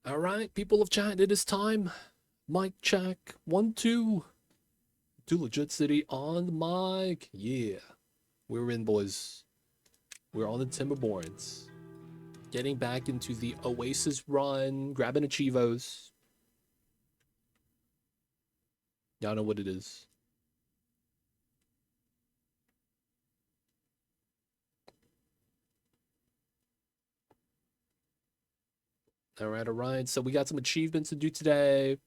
All right, people of chat, it is time. Mic check. 1, 2. Two legit city on the mic. Yeah. We're in, boys. We're on the Timberborns. Getting back into the Oasis run. Grabbing Achievos. Y'all know what it is. All right. So we got some achievements to do today.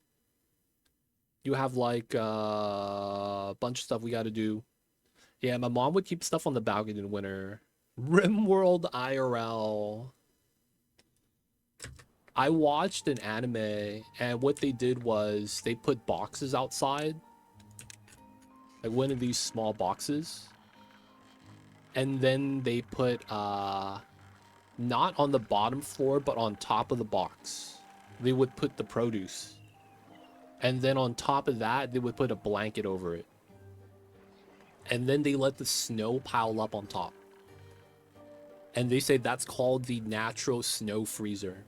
You have like a bunch of stuff we got to do. Yeah, my mom would keep stuff on the balcony in winter. Rimworld IRL. I watched an anime, and what they did was they put boxes outside, like one of these small boxes, and then they put not on the bottom floor but on top of the box. They would put the produce, and then on top of that they would put a blanket over it, and then they let the snow pile up on top. And they say that's called the natural snow freezer.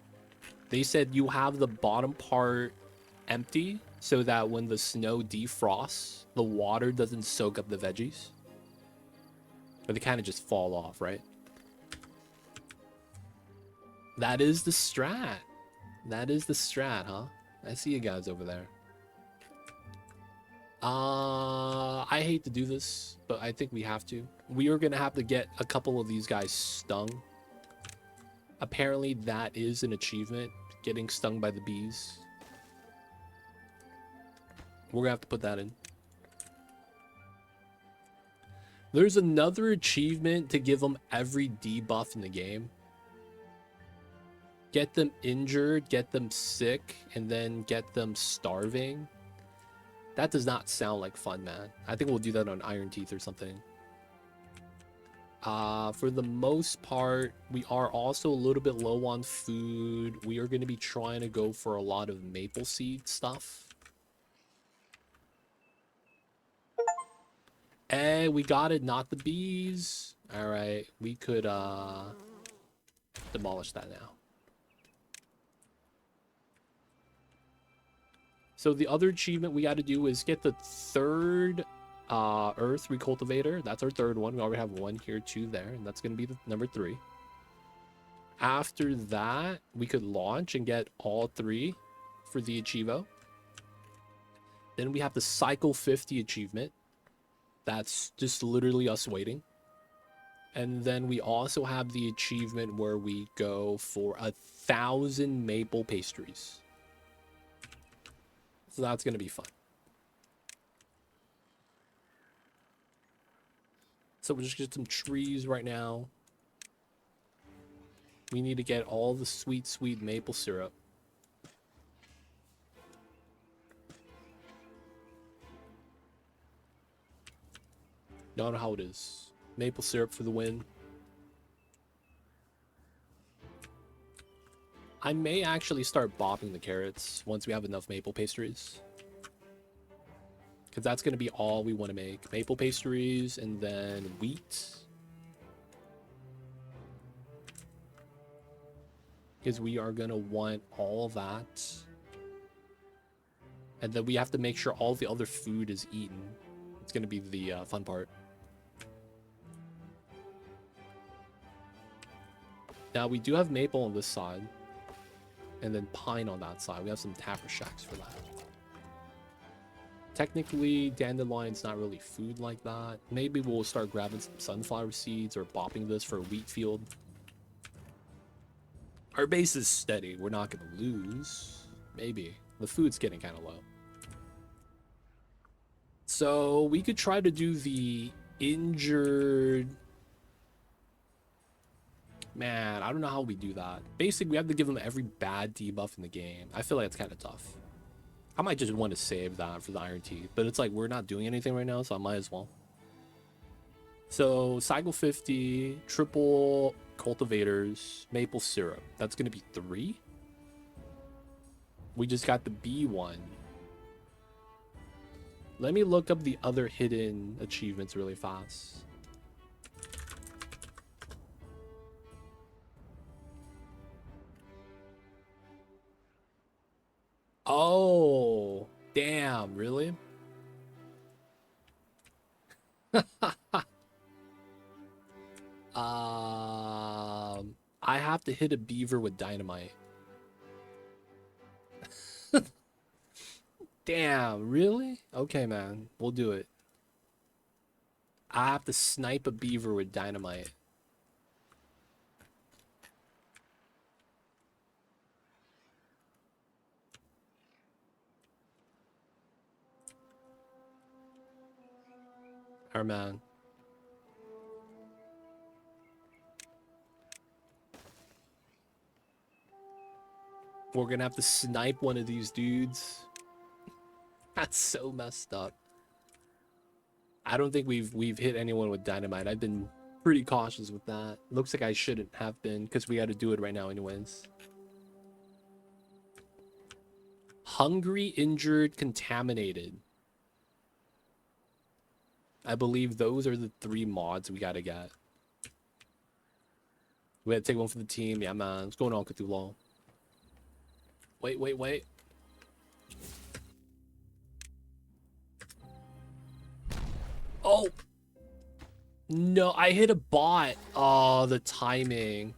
They said you have the bottom part empty so that when the snow defrosts, the water doesn't soak up the veggies. But they kind of just fall off, right? That is the strat. That is the strat, huh? I see you guys over there. I hate to do this, but I think we have to. We are gonna have to get a couple of these guys stung. Apparently that is an achievement, getting stung by the bees. We're gonna have to put that in. There's another achievement to give them every debuff in the game. Get them injured, get them sick, and then get them starving. That does not sound like fun, man. I think we'll do that on Ironteeth or something. For the most part, we are also a little bit low on food. We are going to be trying to go for a lot of maple seed stuff. Hey, we got it, not the bees. All right, we could demolish that now. So the other achievement we got to do is get the third earth recultivator. That's our third one. We already have 1 here, 2 there, and that's going to be the number 3. After that, we could launch and get all 3 for the Achievo. Then we have the Cycle 50 achievement. That's just literally us waiting. And then we also have the achievement where we go for 1,000 maple pastries. So that's going to be fun. So we'll just get some trees right now. We need to get all the sweet, sweet maple syrup. Don't know how it is. Maple syrup for the win. I may actually start bopping the carrots once we have enough maple pastries. Because that's going to be all we want to make. Maple pastries and then wheat. Because we are going to want all that. And then we have to make sure all the other food is eaten. It's going to be the fun part. Now, we do have maple on this side. And then pine on that side. We have some tapper shacks for that. Technically, dandelion's not really food like that. Maybe we'll start grabbing some sunflower seeds or bopping this for a wheat field. Our base is steady. We're not going to lose. Maybe. The food's getting kind of low. So we could try to do the injured... Man, I don't know how we do that. Basically, we have to give them every bad debuff in the game. I feel like it's kind of tough. I might just want to save that for the Ironteeth, but it's like we're not doing anything right now, so I might as well. So, Cycle 50, triple cultivators, maple syrup. That's going to be 3. We just got the B one. Let me look up the other hidden achievements really fast. Oh, damn, really? I have to hit a beaver with dynamite. Damn, really? Okay, man, we'll do it. I have to snipe a beaver with dynamite. Our man. We're gonna have to snipe one of these dudes. That's so messed up. I don't think we've hit anyone with dynamite. I've been pretty cautious with that. Looks like I shouldn't have been, because we got to do it right now anyways. Hungry, injured, contaminated. I believe those are the 3 mods we gotta get. We had to take one for the team. Yeah, man. What's going on, Cthulhu? Wait. Oh! No, I hit a bot. Oh, the timing.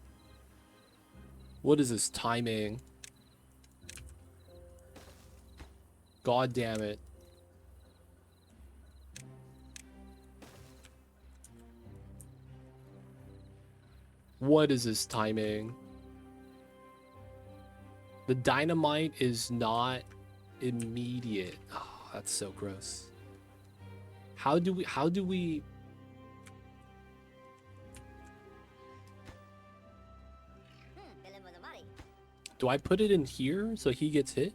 What is this timing? God damn it. What is this timing? The dynamite is not immediate. Oh, that's so gross. How do we do I put it in here so he gets hit?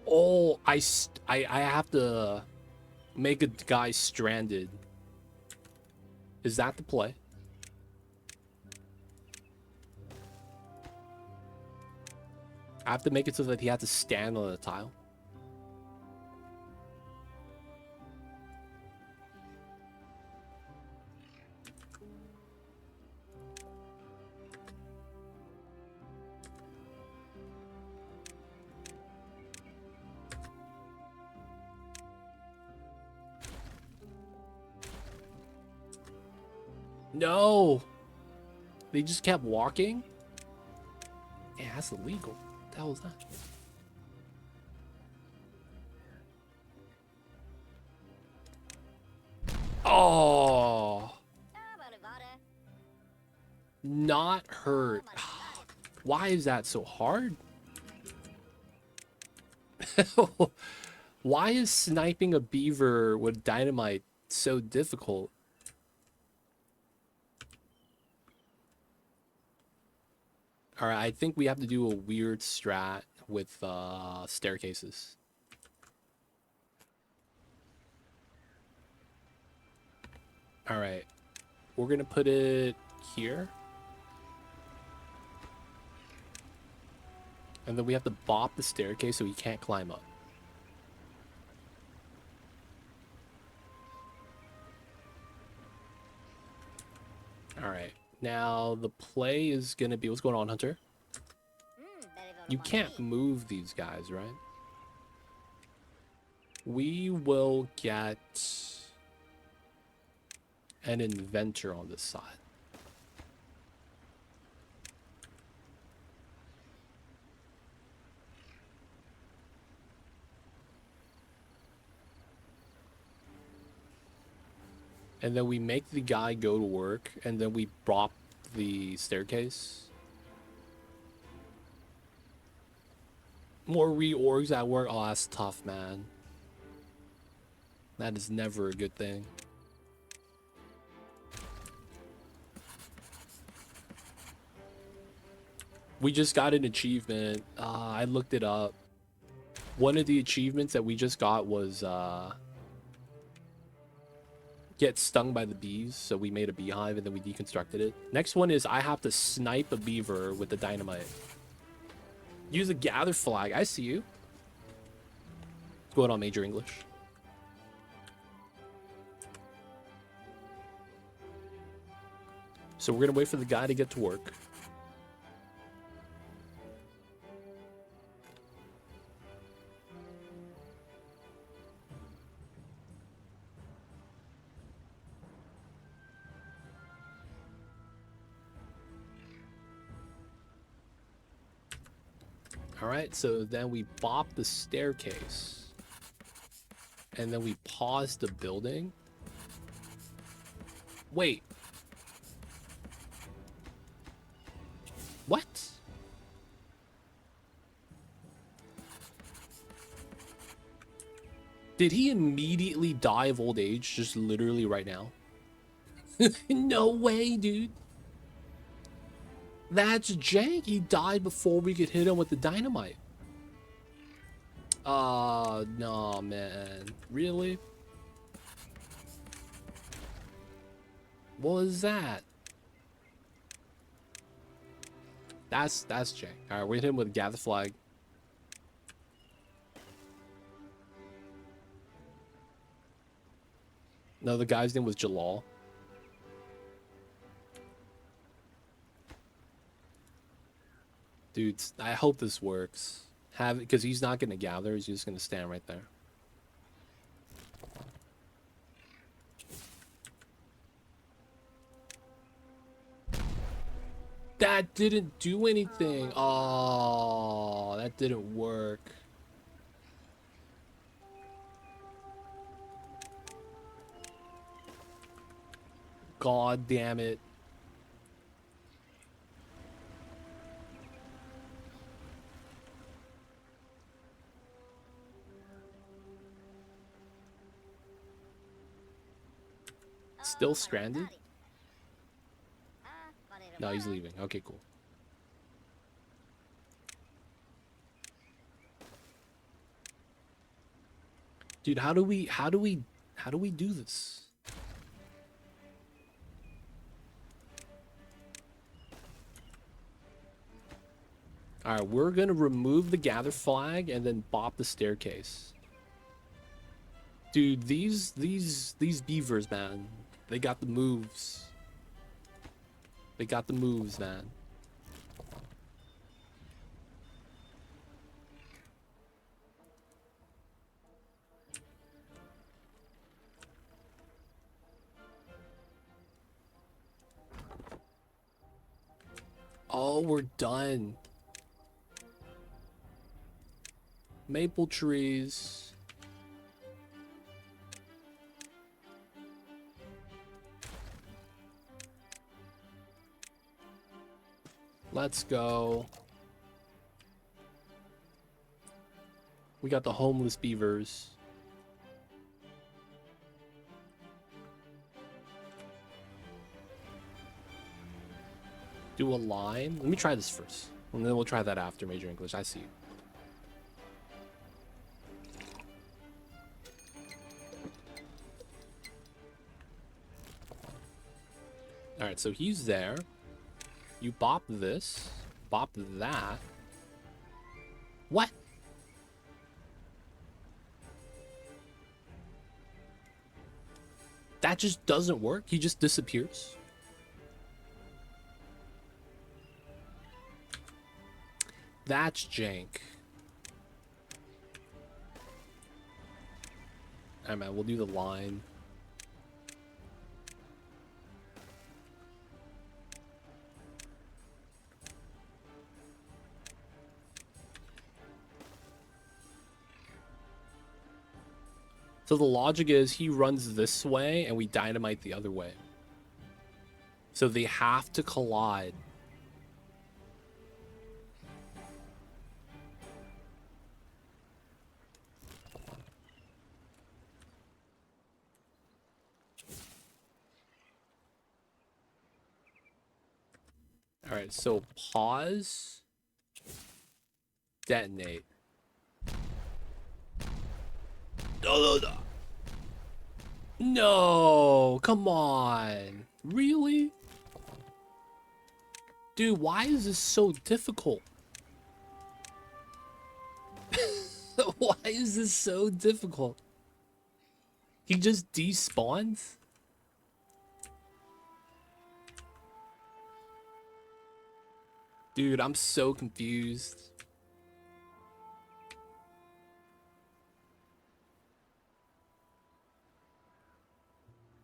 Oh, I have to make a guy stranded. Is that the play? I have to make it so that he has to stand on the tile. No! They just kept walking? Yeah, that's illegal. What the hell is that? Oh! Not hurt. Why is that so hard? Why is sniping a beaver with dynamite so difficult? All right, I think we have to do a weird strat with staircases. All right, we're gonna put it here. And then we have to bop the staircase so he can't climb up. All right, now the play is gonna be, what's going on, Hunter? You can't move these guys, right? We will get an inventor on this side. And then we make the guy go to work, and then we prop the staircase. More reorgs at work. Oh, that's tough, man. That is never a good thing. We just got an achievement. I looked it up. One of the achievements that we just got was get stung by the bees. So we made a beehive and then we deconstructed it. Next one is I have to snipe a beaver with the dynamite. Use a gather flag. I see you. What's going on, Major English? So we're gonna wait for the guy to get to work. All right, so then we bop the staircase. And then we pause the building. Wait. What? Did he immediately die of old age just literally right now? No way, dude. That's jank. He died before we could hit him with the dynamite. No, man. Really? What was that? That's jank. All right, we hit him with gather flag. No, the guy's name was Jalal. Dude, I hope this works. Have it, because he's not going to gather. He's just going to stand right there. That didn't do anything. Oh, that didn't work. God damn it. Still stranded? No, he's leaving. Okay, cool. Dude, how do we do this? All right, we're going to remove the gather flag and then bop the staircase. Dude, these beavers, man. They got the moves. They got the moves, man. Oh, we're done. Maple trees. Let's go. We got the homeless beavers. Do a line. Let me try this first. And then we'll try that after Major English. I see you. Alright, so he's there. You bop this. Bop that. What? That just doesn't work? He just disappears? That's jank. Alright, man, we'll do the line. So the logic is he runs this way and we dynamite the other way. So they have to collide. All right, so pause, detonate. No, come on. Really? Dude, why is this so difficult? Why is this so difficult? He just despawns? Dude, I'm so confused.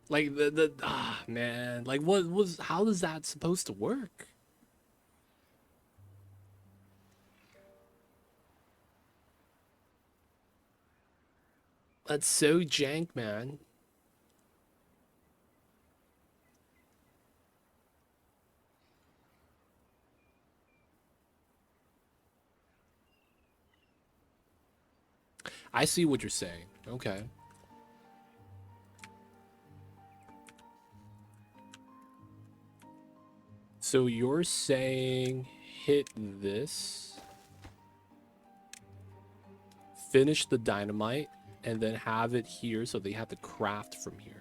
Like man, like how is that supposed to work? That's so jank, man. I see what you're saying. Okay. So you're saying hit this, finish the dynamite, and then have it here so they have to craft from here.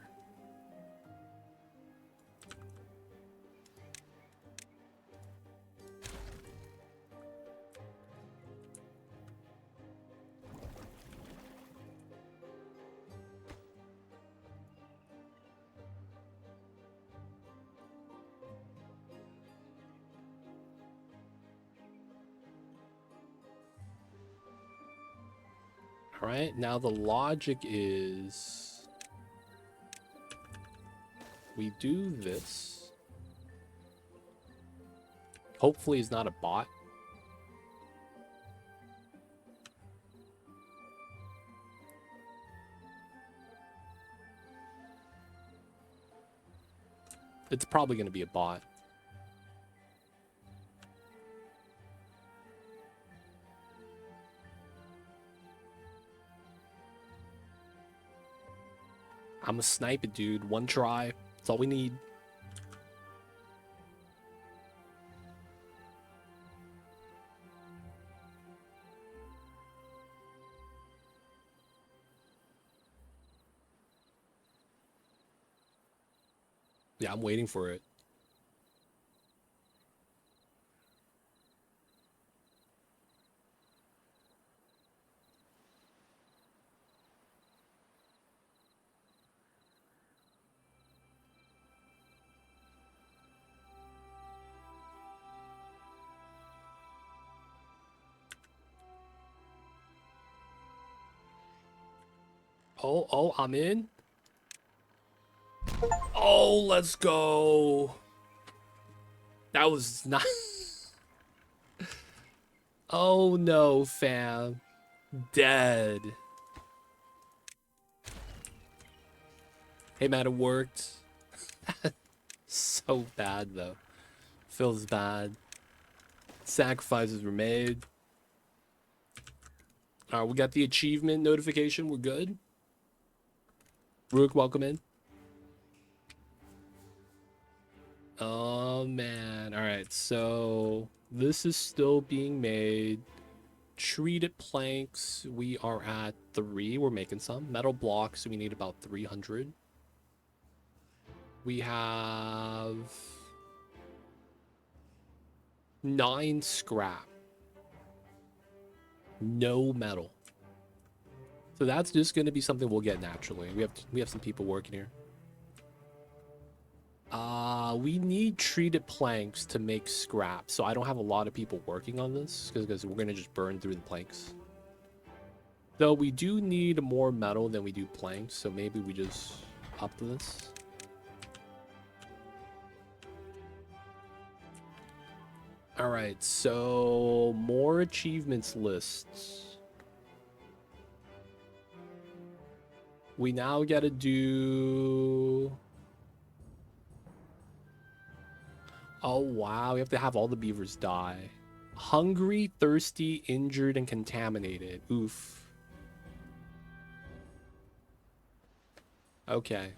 All right, now the logic is we do this. Hopefully it's not a bot. It's probably going to be a bot. I'm a sniper, dude. One try. That's all we need. Yeah, I'm waiting for it. Oh, I'm in. Oh, let's go. That was not... Oh, no, fam. Dead. Hey, man, it worked. So bad, though. Feels bad. Sacrifices were made. Alright, we got the achievement notification. We're good. Rook, welcome in. Oh, man. Alright, so this is still being made. Treated planks, we are at 3. We're making some. Metal blocks, we need about 300. We have 9 scrap. No metal. So that's just going to be something we'll get naturally. We have some people working here. We need treated planks to make scrap. So I don't have a lot of people working on this because we're going to just burn through the planks. Though we do need more metal than we do planks, so maybe we just up this. All right, so more achievements lists. We now got to do... Oh, wow. We have to have all the beavers die. Hungry, thirsty, injured, and contaminated. Oof. Okay.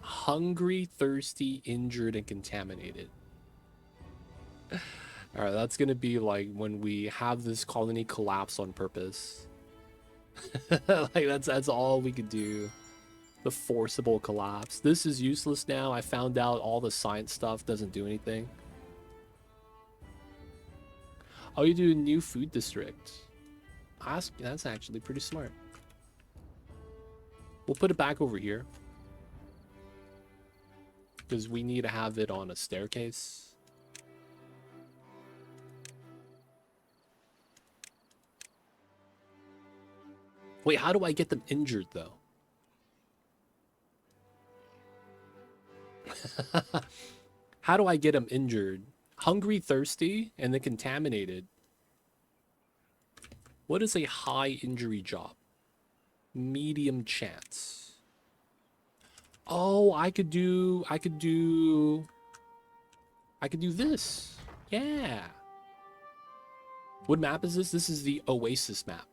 Hungry, thirsty, injured, and contaminated. Alright, that's gonna be like when we have this colony collapse on purpose. Like, that's all we could do. The forcible collapse. This is useless now. I found out all the science stuff doesn't do anything. Oh, you do a new food district. That's actually pretty smart. We'll put it back over here. Because we need to have it on a staircase. Wait, how do I get them injured, though? How do I get them injured? Hungry, thirsty, and then contaminated. What is a high injury job? Medium chance. Oh, I could do this. Yeah. What map is this? This is the Oasis map.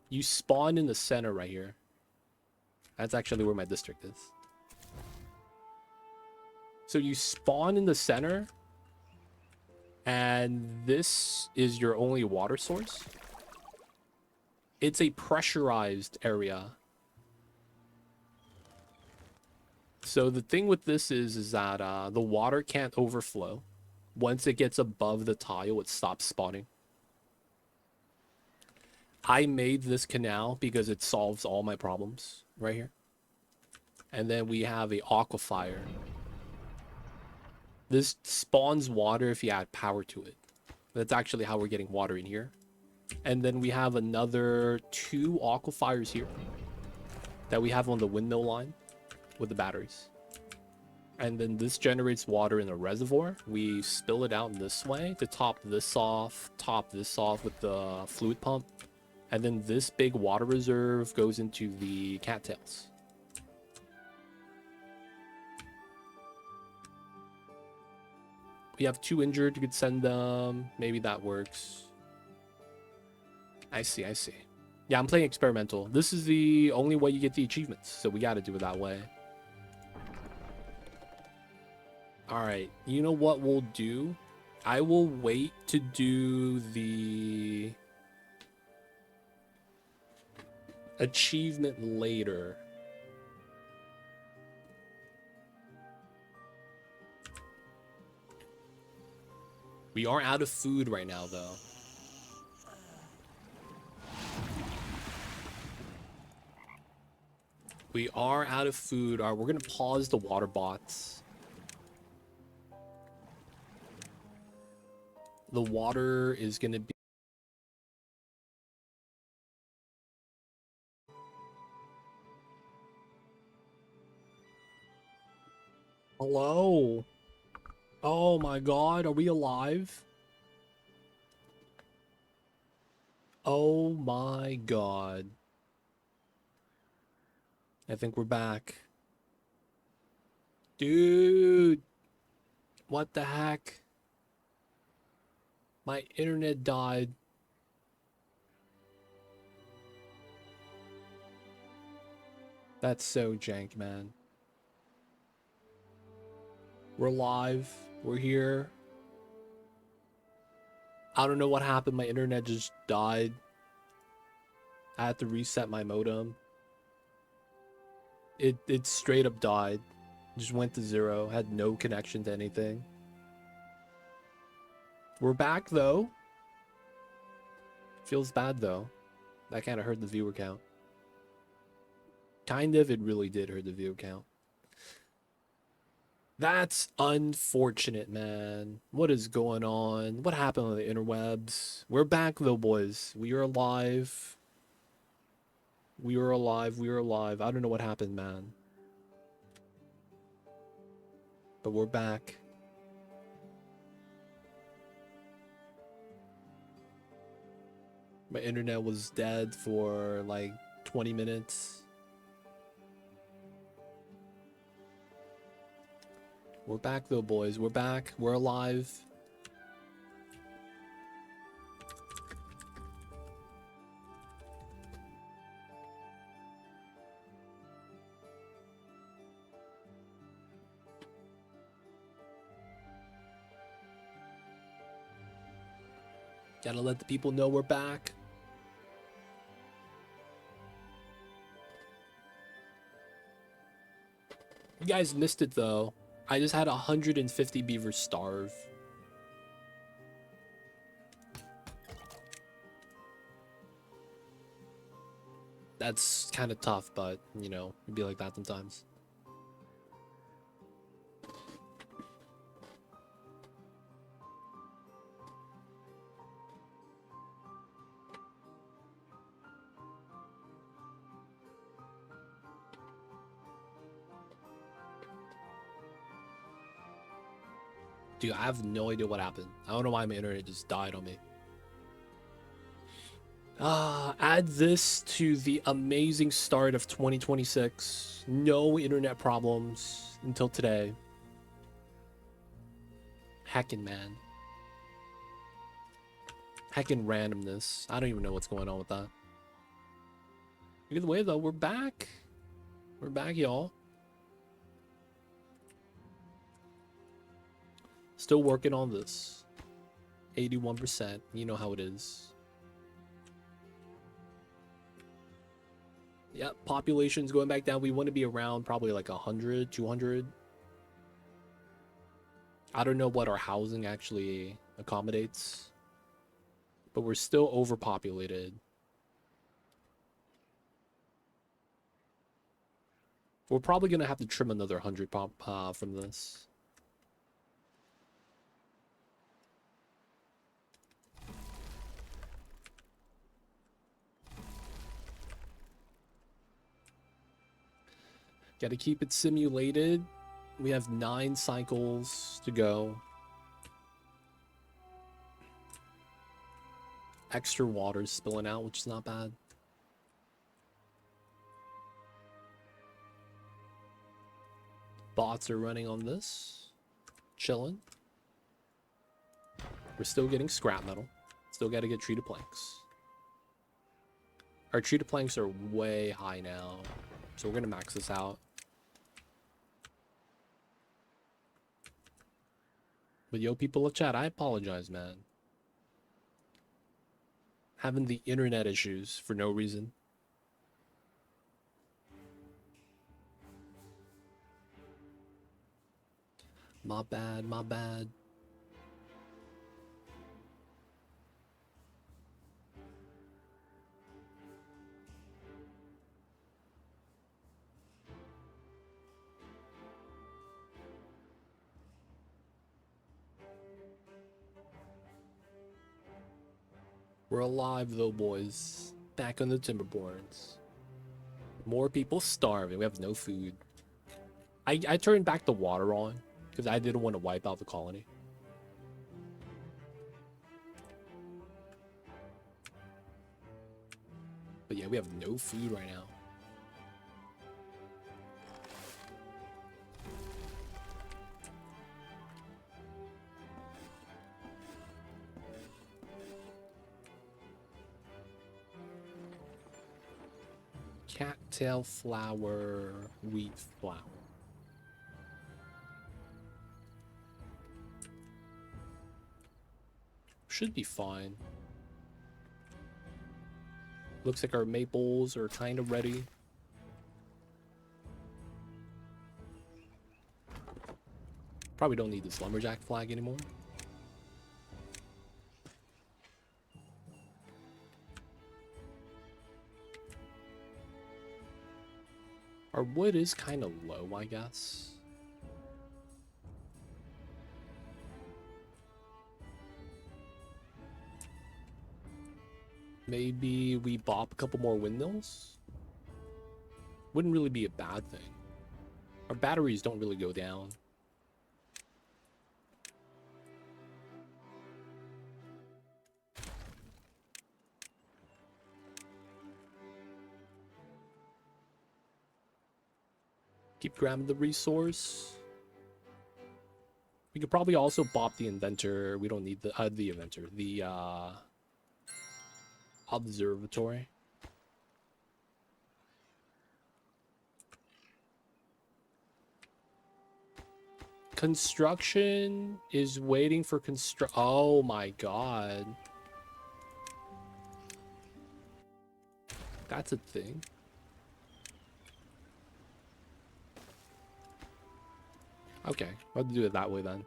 You spawn in the center right here. That's actually where my district is. So you spawn in the center, and this is your only water source. It's a pressurized area. So the thing with this is that the water can't overflow. Once it gets above the tile, it stops spawning. I made this canal because it solves all my problems right here. And then we have a aquifer. This spawns water if you add power to it. That's actually how we're getting water in here. And then we have another 2 aquifers here that we have on the windmill line with the batteries. And then this generates water in a reservoir. We spill it out in this way to top this off with the fluid pump. And then this big water reserve goes into the cattails. We have 2 injured. You could send them. Maybe that works. I see. Yeah, I'm playing experimental. This is the only way you get the achievements, so we got to do it that way. Alright, you know what we'll do? I will wait to do the achievement later. We are out of food right now, though. We are out of food. All right, we're going to pause the water bots. The water is going to be... Hello? Oh my god, are we alive? Oh my god. I think we're back. Dude! What the heck? My internet died. That's so jank, man. We're live. We're here. I don't know what happened. My internet just died. I had to reset my modem. It straight up died. Just went to 0. Had no connection to anything. We're back, though. Feels bad, though. That kind of hurt the viewer count. Kind of, it really did hurt the viewer count. That's unfortunate, man. What is going on? What happened on the interwebs? We're back, though, boys. We are alive. We are alive. We are alive. I don't know what happened, man. But we're back. My internet was dead for like 20 minutes. We're back, though, boys. We're back. We're alive. Gotta let the people know we're back. You guys missed it, though. I just had 150 beavers starve. That's kind of tough, but, you know, it'd be like that sometimes. Dude, I have no idea what happened. I don't know why my internet just died on me. Add this to the amazing start of 2026. No internet problems until today. Heckin' man. Heckin' randomness. I don't even know what's going on with that. Either way, though, we're back. We're back, y'all. Still working on this. 81%. You know how it is. Yep, population's going back down. We want to be around probably like 100, 200. I don't know what our housing actually accommodates, but we're still overpopulated. We're probably going to have to trim another 100 from this. Got to keep it simulated. We have 9 cycles to go. Extra water spilling out, which is not bad. Bots are running on this. Chilling. We're still getting scrap metal. Still got to get treated planks. Our treated planks are way high now, so we're going to max this out. But yo, people of chat, I apologize, man. Having the internet issues for no reason. My bad, my bad. We're alive though, boys. Back on the Timberborns. More people starving. We have no food. I turned back the water on because I didn't want to wipe out the colony. But yeah, we have no food right now. Cattail flour, wheat flour. Should be fine. Looks like our maples are kind of ready. Probably don't need this lumberjack flag anymore. Our wood is kind of low, I guess. Maybe we bop a couple more windmills? Wouldn't really be a bad thing. Our batteries don't really go down. Keep grabbing the resource. We could probably also bop the inventor. We don't need the inventor. The observatory. Construction is waiting for oh my god. That's a thing. Okay, we'll have to do it that way then.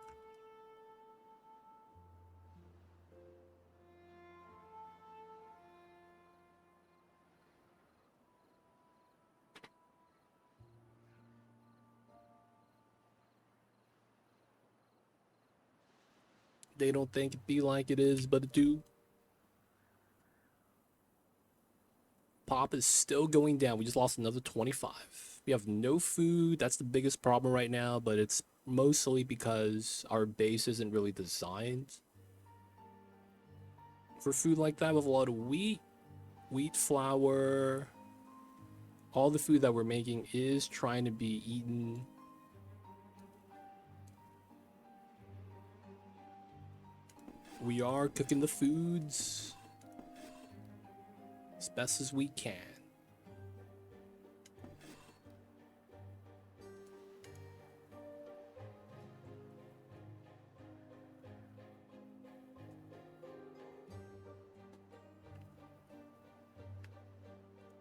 They don't think it be like it is, but it do. Pop is still going down. We just lost another 25. We have no food. That's the biggest problem right now, but it's mostly because our base isn't really designed for food like that, with a lot of wheat, flour. All the food that we're making is trying to be eaten. We are cooking the foods as best as we can.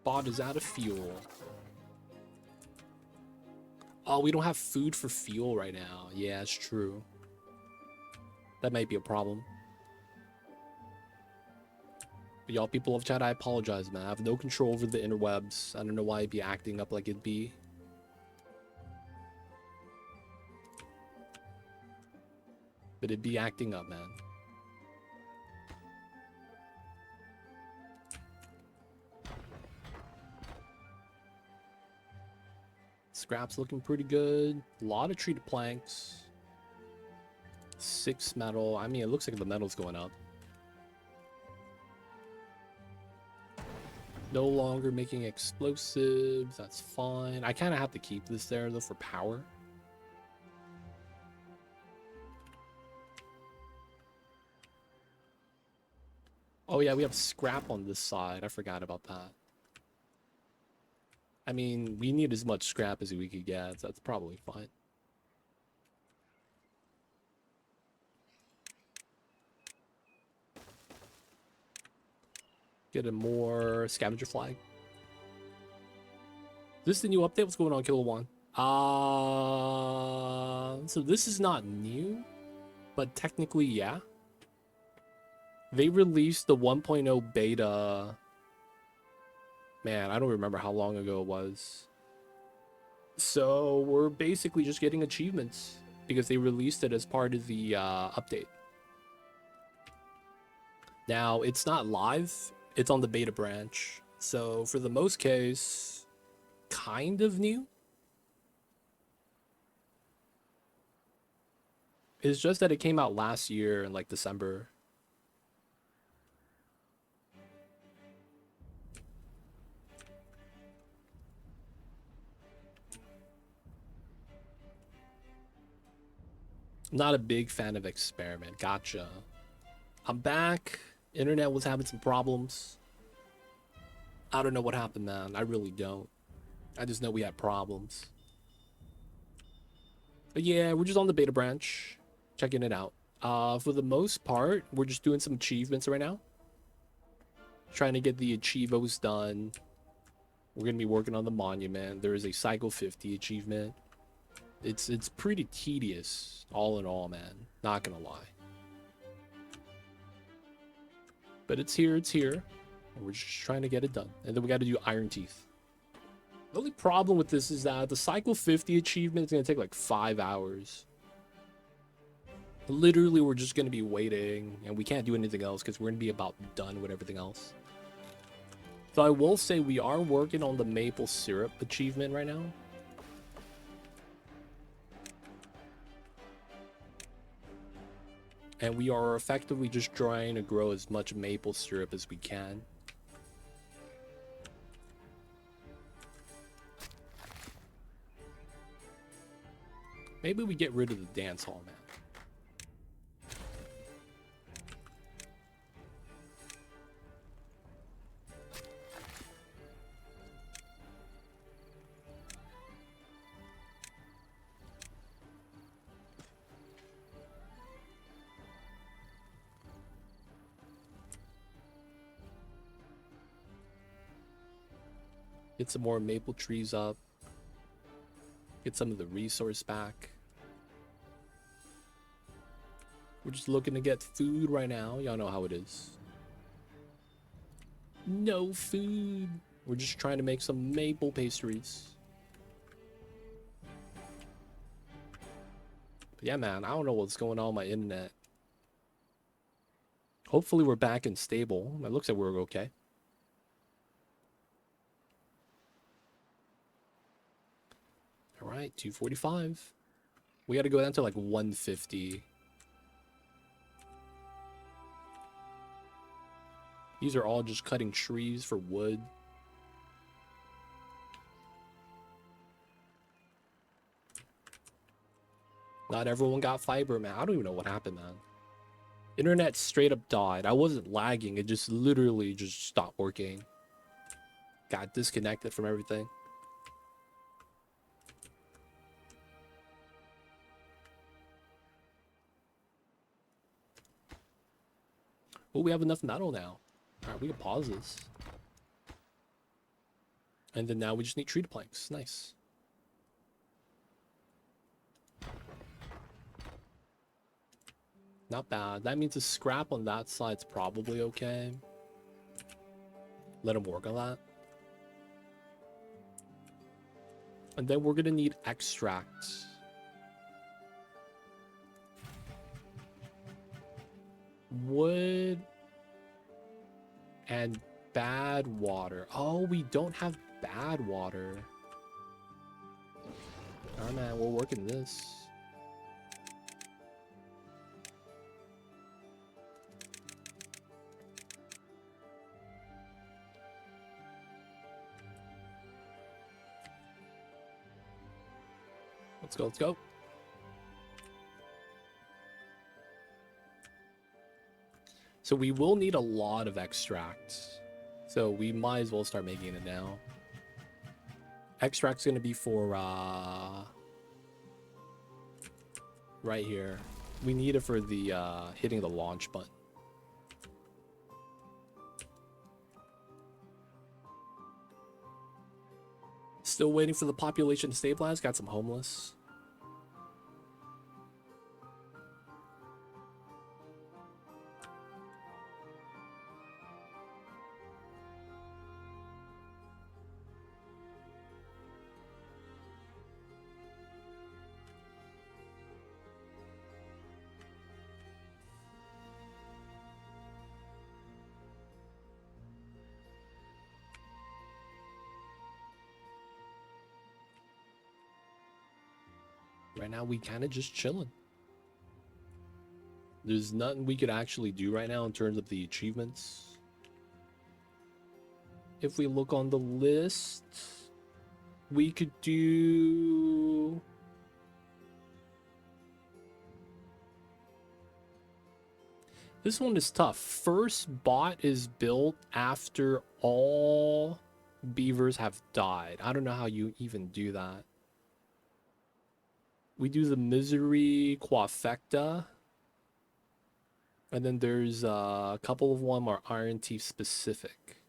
Bot is out of fuel. Oh, we don't have food for fuel right now. Yeah, it's true. That might be a problem. But y'all, people of chat, I apologize, man. I have no control over the interwebs. I don't know why it'd be acting up like it'd be. But it'd be acting up, man. Scrap's looking pretty good. A lot of treated planks. 6 metal. I mean, it looks like the metal's going up. No longer making explosives. That's fine. I kind of have to keep this there, though, for power. Oh, yeah, we have scrap on this side. I forgot about that. I mean, we need as much scrap as we could get, so that's probably fine. Get a more scavenger flag. Is this the new update? What's going on, Kilo One? So this is not new, but technically, yeah. They released the 1.0 beta. Man, I don't remember how long ago it was. So we're basically just getting achievements because they released it as part of the update. Now, it's not live. It's on the beta branch. So for the most case, kind of new. It's just that it came out last year in like December. Not a big fan of experiment. Gotcha. I'm back. Internet was having some problems. I don't know what happened, man. I really don't. I just know we had problems. But yeah, we're just on the beta branch, checking it out. For the most part, we're just doing some achievements right now. Trying to get the Achievos done. We're gonna be working on the monument. There is a Cycle 50 achievement. It's pretty tedious, all in all, man. Not gonna lie. But it's here, and we're just trying to get it done. And then we got to do Ironteeth. The only problem with this is that the Cycle 50 achievement is gonna take like 5 hours. Literally, we're just gonna be waiting, and we can't do anything else because we're gonna be about done with everything else. So I will say we are working on the maple syrup achievement right now. And we are effectively just trying to grow as much maple syrup as we can. Maybe we get rid of the dance hall, man. Get some more maple trees up. Get some of the resource back. We're just looking to get food right now. Y'all know how it is. No food. We're just trying to make some maple pastries. But yeah, man, I don't know what's going on with my internet. Hopefully we're back and stable. It looks like we're okay. All right, 245. We gotta go down to like 150. These are all just cutting trees for wood. Not everyone got fiber, man. I don't even know what happened, man. Internet straight up died. I wasn't lagging. It just literally just stopped working. Got disconnected from everything. Well, we have enough metal now. Alright, we can pause this. And then now we just need tree planks. Nice. Not bad. That means the scrap on that side's probably okay. Let him work on that. And then we're gonna need extracts. Wood and bad water. Oh, we don't have bad water. Alright, man, we're working this. Let's go, let's go. So we will need a lot of extracts. So we might as well start making it now. Extract's gonna be for right here. We need it for the hitting the launch button. Still waiting for the population to stabilize. Got some homeless. Right now, we kind of just chilling. There's nothing we could actually do right now in terms of the achievements. If we look on the list, we could do... This one is tough. First bot is built after all beavers have died. I don't know how you even do that. We do the Misery Quaffecta. And then there's a couple of them are Ironteeth specific.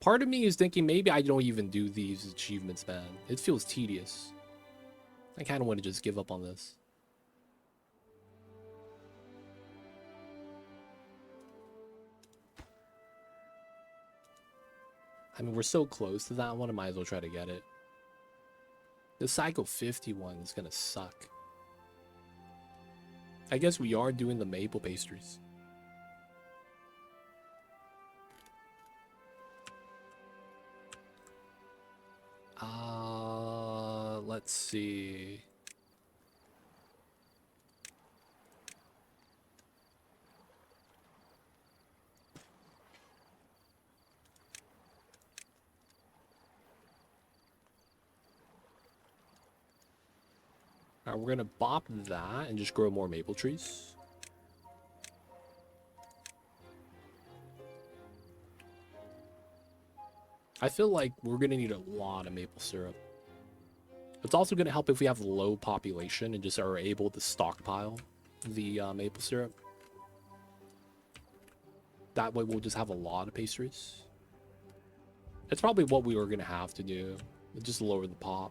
Part of me is thinking maybe I don't even do these achievements, man. It feels tedious. I kind of want to just give up on this. I mean, we're so close to that one, I might as well try to get it. The Psycho 51 is gonna suck. I guess we are doing the maple pastries. Let's see. Alright, we're gonna bop that and just grow more maple trees. I feel like we're gonna need a lot of maple syrup. It's also gonna help if we have low population and just are able to stockpile the maple syrup. That way we'll just have a lot of pastries. It's probably what we were gonna have to do. Just lower the pop.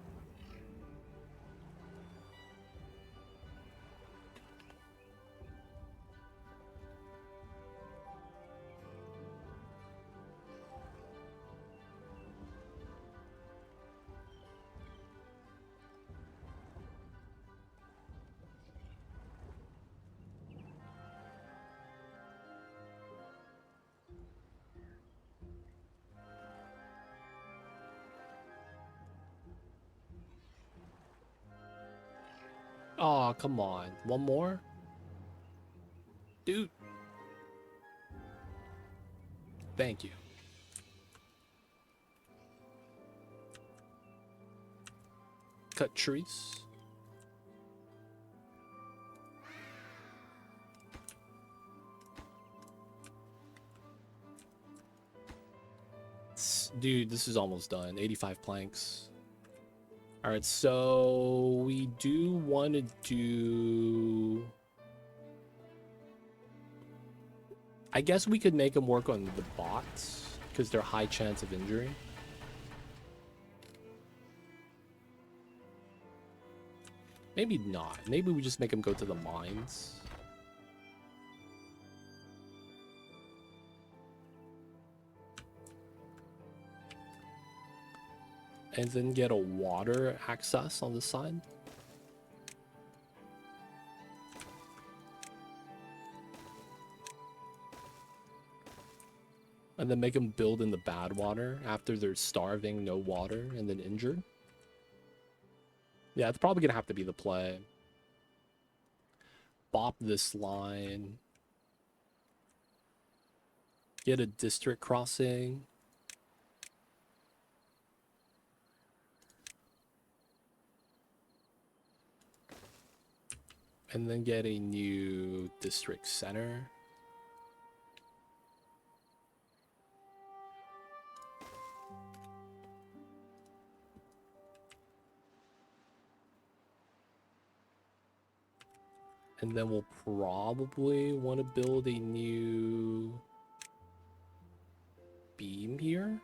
Oh, come on. One more? Dude. Thank you. Cut trees. Dude, this is almost done. 85 planks. All right, so we do want to do... I guess we could make them work on the bots because they're high chance of injury. Maybe not. Maybe we just make them go to the mines. And then get a water access on the side. And then make them build in the bad water after they're starving, no water, and then injured. Yeah, it's probably going to have to be the play. Bop this line. Get a district crossing. And then get a new district center. And then we'll probably want to build a new beam here.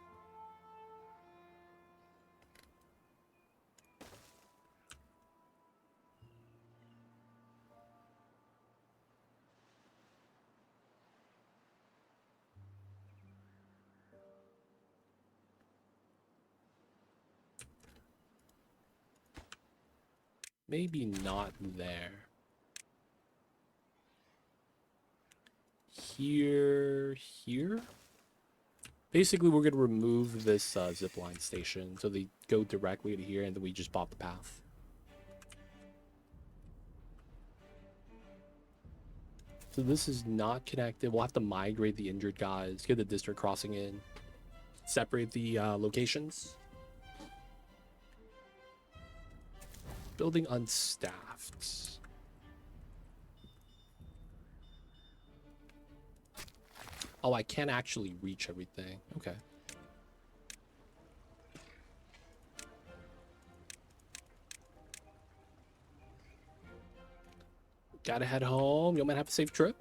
Maybe not there. Here. Basically, we're going to remove this zipline station so they go directly to here and then we just bop the path. So this is not connected. We'll have to migrate the injured guys, get the district crossing in, separate the locations. Building unstaffed. Oh, I can't actually reach everything. Okay. Gotta head home. You might have a safe trip.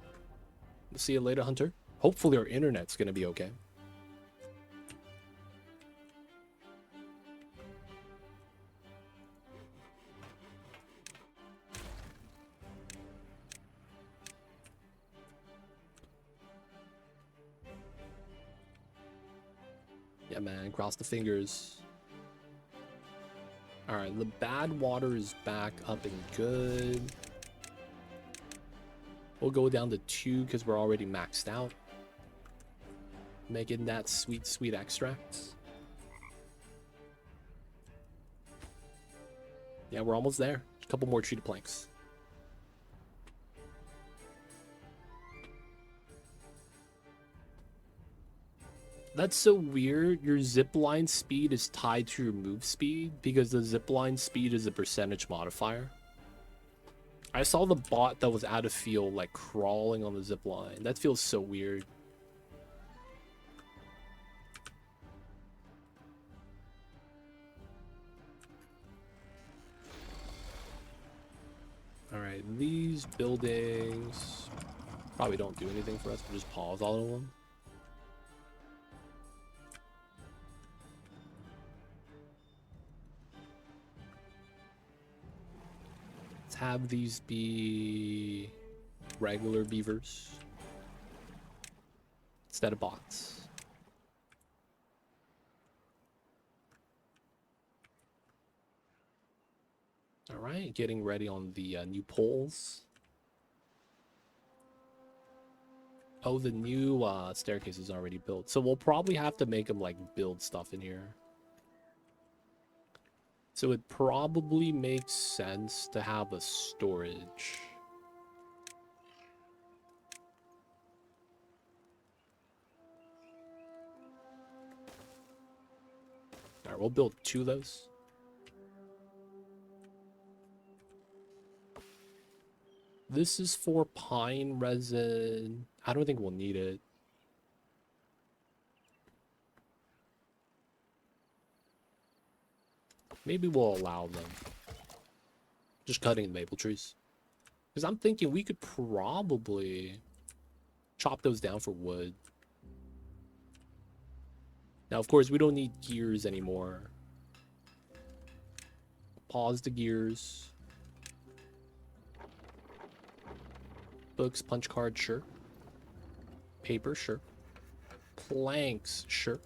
We'll see you later, Hunter. Hopefully our internet's gonna be okay. Yeah, man, cross the fingers. Alright, the bad water is back up and good. We'll go down to 2 because we're already maxed out. Making that sweet, sweet extract. Yeah, we're almost there. A couple more treated planks. That's so weird. Your zipline speed is tied to your move speed because the zipline speed is a percentage modifier. I saw the bot that was out of field like crawling on the zipline. That feels so weird. Alright, these buildings probably don't do anything for us. We'll just pause all of them. Have these be regular beavers instead of bots. All right, getting ready on the new poles. Oh, the new staircase is already built, so we'll probably have to make them like build stuff in here. So it probably makes sense to have a storage. All right, we'll build 2 of those. This is for pine resin. I don't think we'll need it. Maybe we'll allow them. Just cutting maple trees. Because I'm thinking we could probably chop those down for wood. Now, of course, we don't need gears anymore. Pause the gears. Books, punch cards, sure. Paper, sure. Planks, sure.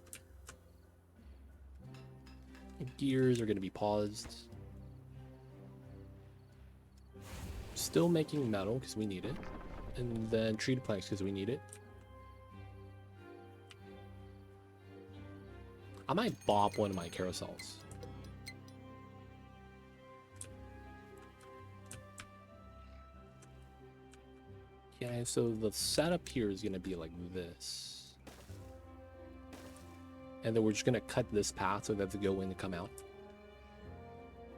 Gears are going to be paused. Still making metal because we need it. And then treated planks because we need it. I might bop one of my carousels. Okay, so the setup here is going to be like this. And then we're just going to cut this path so that they go in and come out.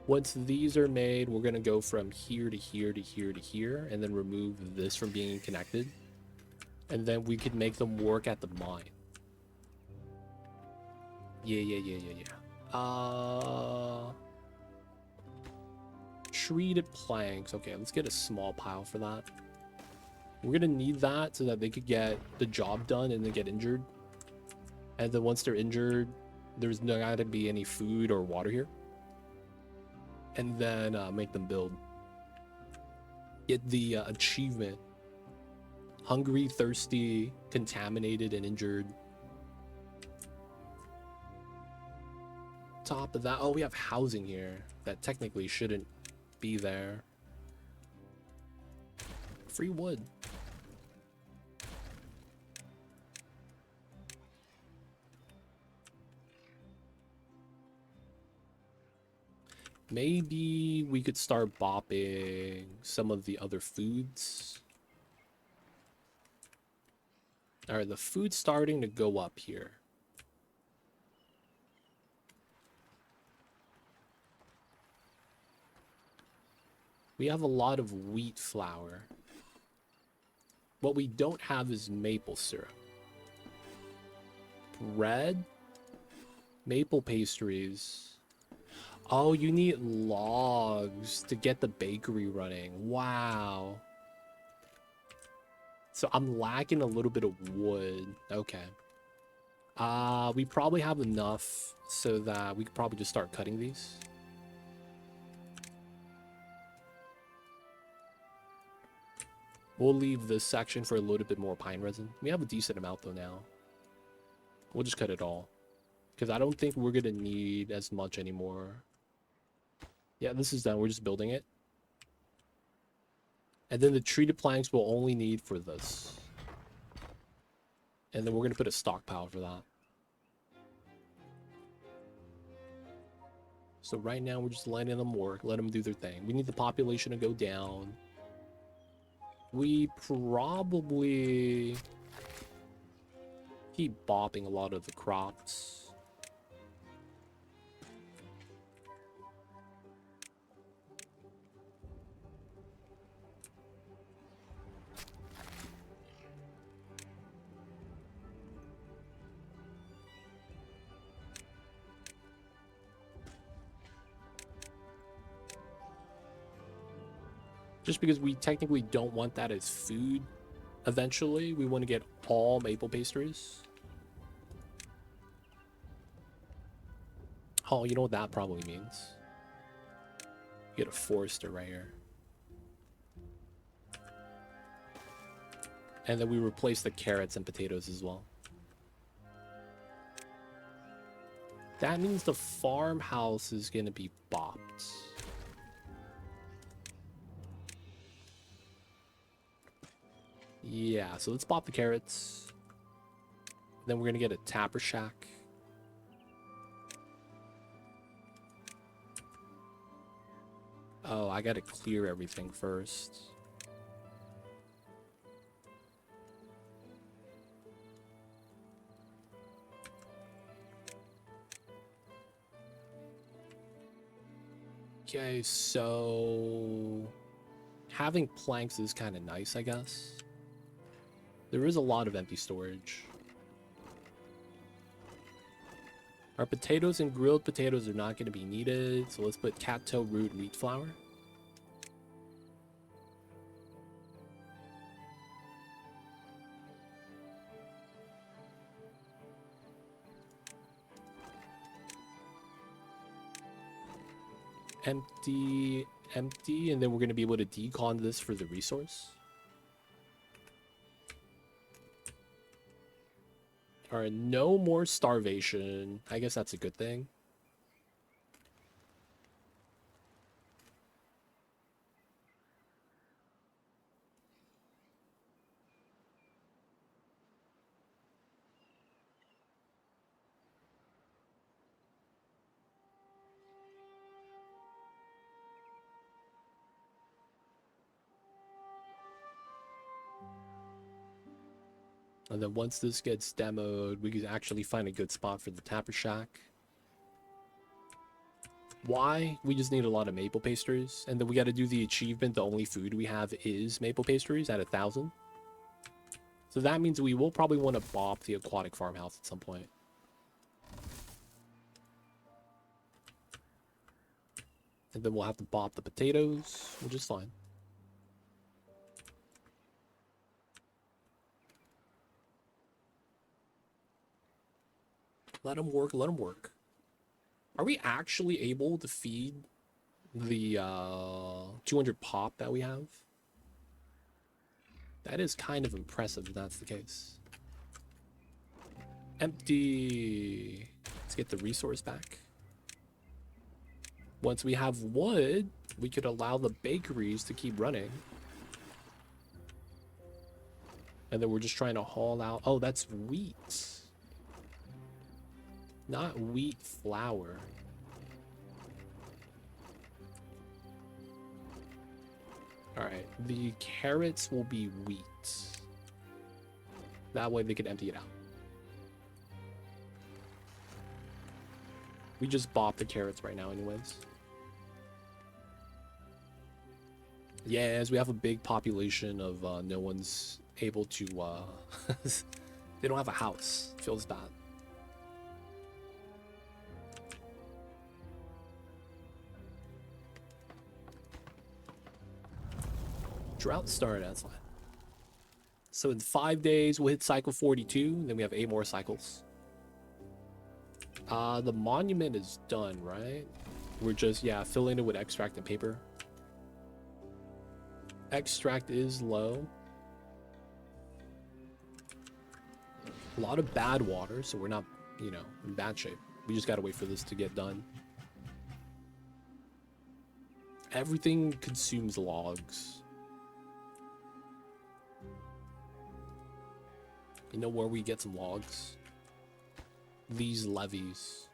Once these are made, we're going to go from here to here to here to here, and then remove this from being connected. And then we could make them work at the mine. Yeah. Treated planks. Okay, let's get a small pile for that. We're going to need that so that they could get the job done and then get injured. And then once they're injured, there's not going to be any food or water here. And then make them build. Get the achievement. Hungry, thirsty, contaminated, and injured. Top of that, oh, we have housing here that technically shouldn't be there. Free wood. Maybe we could start bopping some of the other foods. All right, the food's starting to go up here. We have a lot of wheat flour. What we don't have is maple syrup. Bread? Maple pastries. Oh, you need logs to get the bakery running. Wow. So I'm lacking a little bit of wood. Okay. We probably have enough so that we could probably just start cutting these. We'll leave this section for a little bit more pine resin. We have a decent amount though now. We'll just cut it all. Because I don't think we're going to need as much anymore. Yeah, this is done. We're just building it. And then the treated planks we'll only need for this. And then we're going to put a stockpile for that. So right now we're just letting them work. Let them do their thing. We need the population to go down. We probably keep bopping a lot of the crops. Just because we technically don't want that as food eventually. We want to get all maple pastries. Oh, you know what that probably means? Get a forester right here. And then we replace the carrots and potatoes as well. That means the farmhouse is going to be bopped. Yeah, so let's bop the carrots. Then we're going to get a tapper shack. Oh, I gotta clear everything first. Okay, so having planks is kind of nice, I guess. There is a lot of empty storage. Our potatoes and grilled potatoes are not going to be needed, so let's put cattail root wheat flour. Empty, empty, and then we're going to be able to decon this for the resource. All right, no more starvation. I guess that's a good thing. And then once this gets demoed, we can actually find a good spot for the tapper shack. Why? We just need a lot of maple pastries. And then we got to do the achievement. The only food we have is maple pastries at 1,000. So that means we will probably want to bop the aquatic farmhouse at some point. And then we'll have to bop the potatoes, which is fine. Let them work, let them work. Are we actually able to feed the 200 pop that we have? That is kind of impressive if that's the case. Empty. Let's get the resource back. Once we have wood, we could allow the bakeries to keep running. And then we're just trying to haul out. Oh, that's wheat. Not wheat flour. Alright, the carrots will be wheat. That way they can empty it out. We just bought the carrots right now anyways. Yeah, as we have a big population of no one's able to... they don't have a house. Feels bad. Drought started, that's fine. So in 5 days, we'll hit cycle 42. Then we have 8 more cycles. The monument is done, right? We're just, yeah, filling it with extract and paper. Extract is low. A lot of bad water, so we're not, you know, in bad shape. We just gotta wait for this to get done. Everything consumes logs. You know where we get some logs? These levees.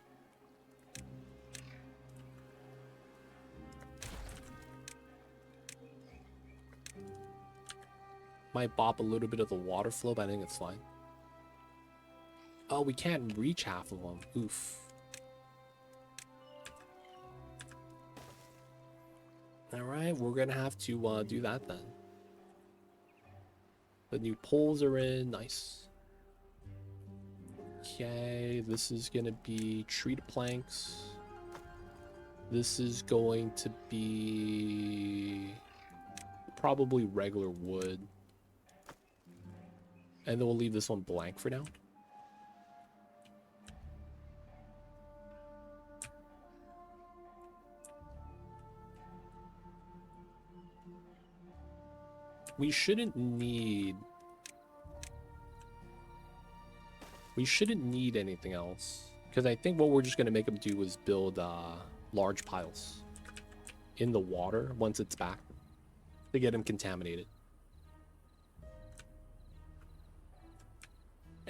Might bop a little bit of the water flow, but I think it's fine. Oh, we can't reach half of them. Oof. Alright, we're gonna have to do that then. The new poles are in. Nice. Okay, this is gonna be treated planks. This is going to be probably regular wood. And then we'll leave this one blank for now. We shouldn't need anything else, because I think what we're just going to make them do is build large piles in the water once it's back to get them contaminated.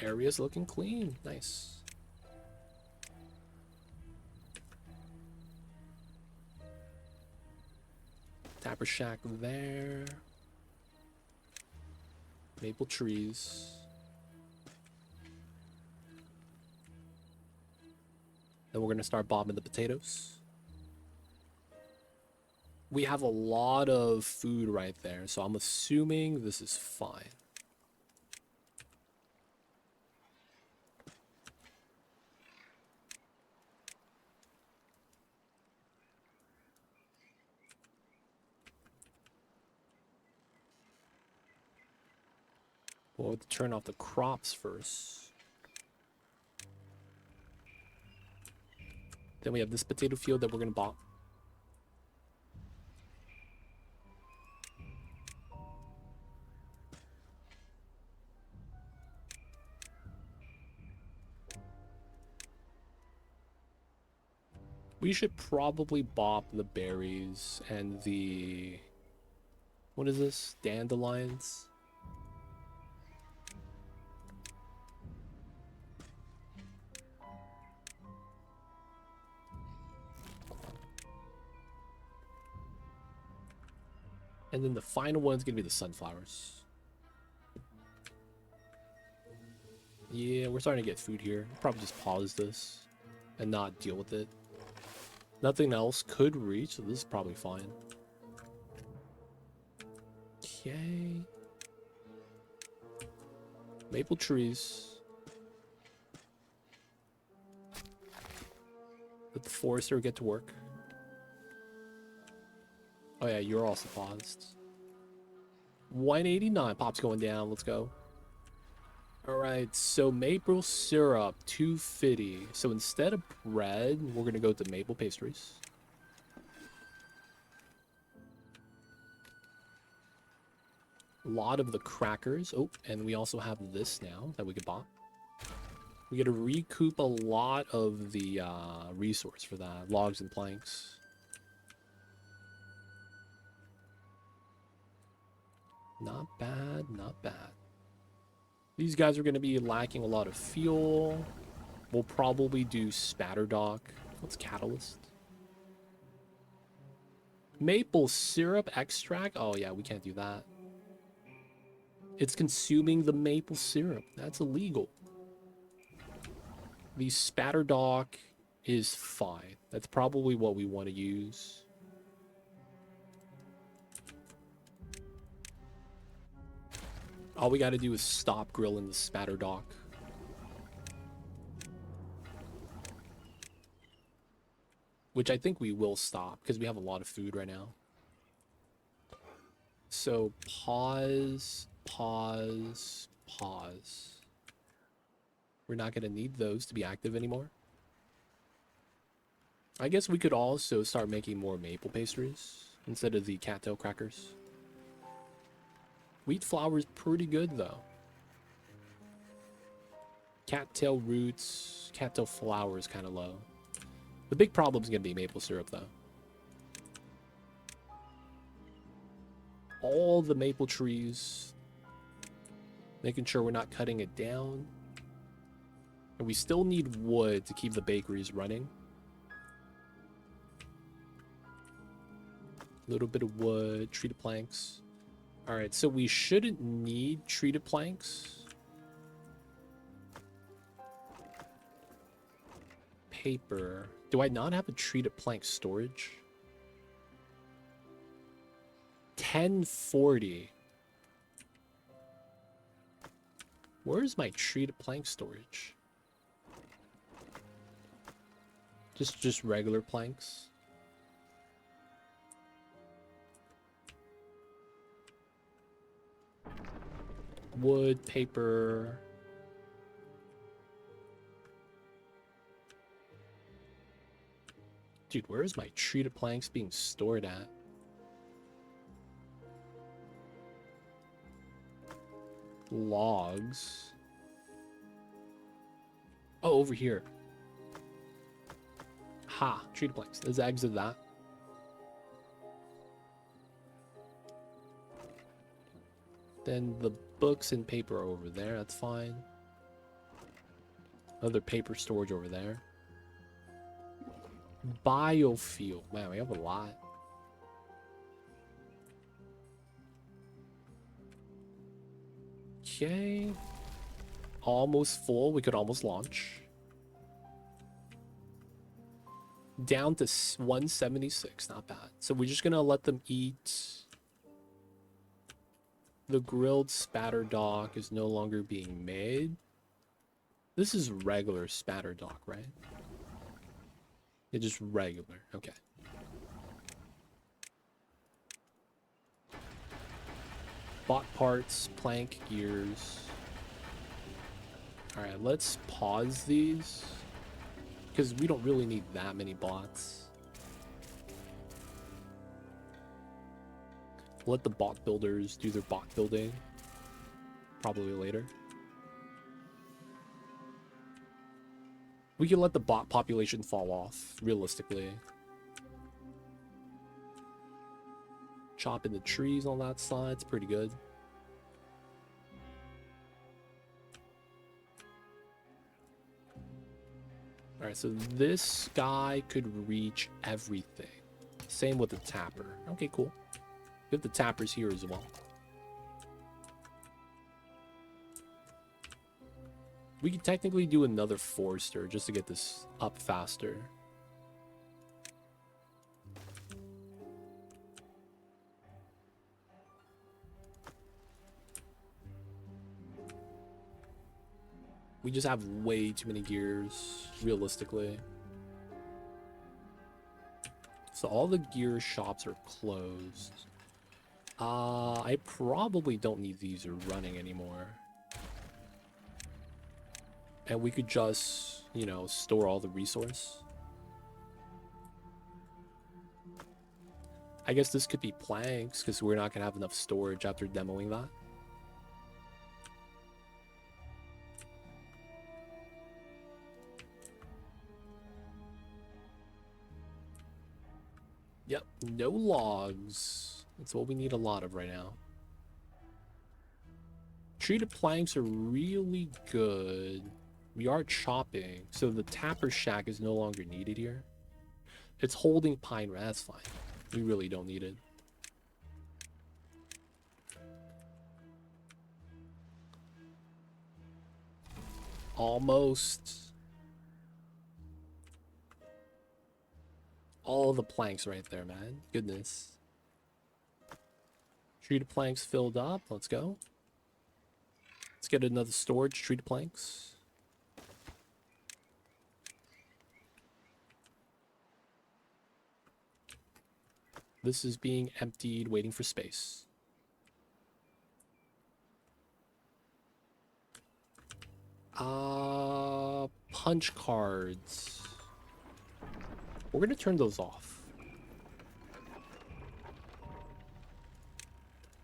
Area's looking clean. Nice. Tapper shack there. Maple trees. Then we're gonna start bobbing the potatoes. We have a lot of food right there, so I'm assuming this is fine. We'll have to turn off the crops first. Then we have this potato field that we're gonna bop. We should probably bop the berries and the... What is this? Dandelions? And then the final one's gonna be the sunflowers. Yeah, we're starting to get food here. Probably just pause this and not deal with it. Nothing else could reach, so this is probably fine. Okay. Maple trees. Let the forester get to work. Oh yeah, you're also paused. 189. Pop's going down. Let's go. Alright, so maple syrup, 250. So instead of bread, we're going to go to maple pastries. A lot of the crackers. Oh, and we also have this now that we could buy. We got to recoup a lot of the resource for that. Logs and planks. Not bad, not bad. These guys are going to be lacking a lot of fuel. We'll probably do spatter dock. What's catalyst? Maple syrup extract? Oh yeah, we can't do that. It's consuming the maple syrup. That's illegal. The spatter dock is fine. That's probably what we want to use. All we got to do is stop grilling the spatter dock. Which I think we will stop because we have a lot of food right now. So pause, pause, pause. We're not going to need those to be active anymore. I guess we could also start making more maple pastries instead of the cattail crackers. Wheat flour is pretty good, though. Cattail roots, cattail flour is kind of low. The big problem is going to be maple syrup, though. All the maple trees. Making sure we're not cutting it down. And we still need wood to keep the bakeries running. A little bit of wood, treated planks. Alright, so we shouldn't need treated planks. Paper. Do I not have a treated plank storage? 1040. Where's my treated plank storage? Just regular planks. Wood, paper. Dude, where is my treated planks being stored at? Logs. Oh, over here. Ha, treated planks. Let's exit that. Then the books and paper are over there. That's fine. Other paper storage over there. Biofuel. Man, we have a lot. Okay. Almost full. We could almost launch. Down to 176. Not bad. So we're just going to let them eat. The grilled spatter dock is no longer being made. This is regular spatter dock, right? It's just regular. Okay. Bot parts, plank, gears. Alright, let's pause these. Because we don't really need that many bots. Let the bot builders do their bot building. Probably later. We can let the bot population fall off, realistically. Chopping the trees on that side, it's pretty good. Alright, so this guy could reach everything. Same with the tapper. Okay, cool. We have the tappers here as well. We could technically do another forester just to get this up faster. We just have way too many gears, realistically. So all the gear shops are closed. I probably don't need these running anymore. And we could just, you know, store all the resource. I guess this could be planks, because we're not going to have enough storage after demoing that. Yep, no logs. That's what we need a lot of right now. Treated planks are really good. We are chopping, so the tapper shack is no longer needed here. It's holding pine, that's fine. We really don't need it. Almost. All the planks right there, man. Goodness. Treated planks filled up. Let's go. Let's get another storage. Treated planks. This is being emptied, waiting for space. Punch cards. We're gonna turn those off.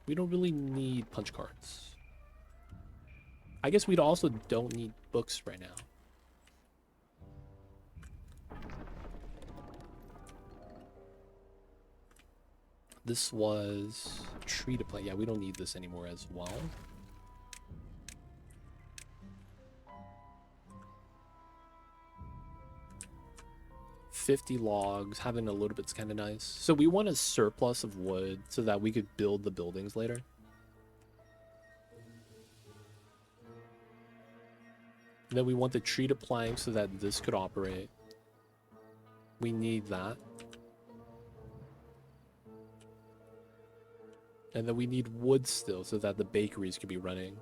We don't really need punch cards. I guess we also don't need books right now. This was tree to play. Yeah, we don't need this anymore as well. $50 logs, having a little bit's kind of nice. So we want a surplus of wood so that we could build the buildings later. And then we want the tree to plank so that this could operate. We need that. And then we need wood still so that the bakeries could be running.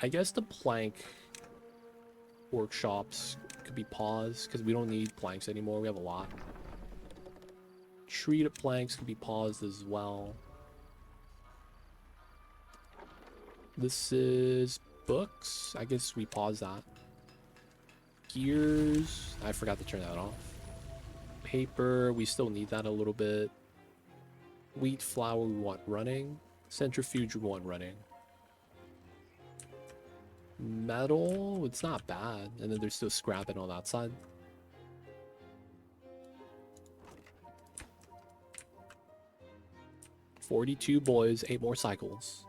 I guess the plank workshops could be paused because we don't need planks anymore. We have a lot. Treated planks could be paused as well. This is books. I guess we pause that. Gears. I forgot to turn that off. Paper. We still need that a little bit. Wheat flour we want running. Centrifuge we want running. Metal, it's not bad. And then there's still scrapping on that side. $42 boys, 8 more cycles.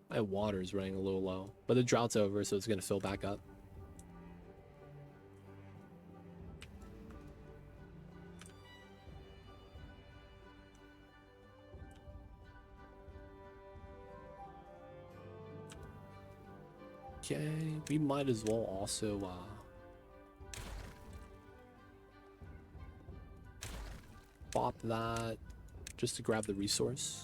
My water is running a little low, but the drought's over, so it's gonna fill back up. Okay, we might as well also pop that just to grab the resource.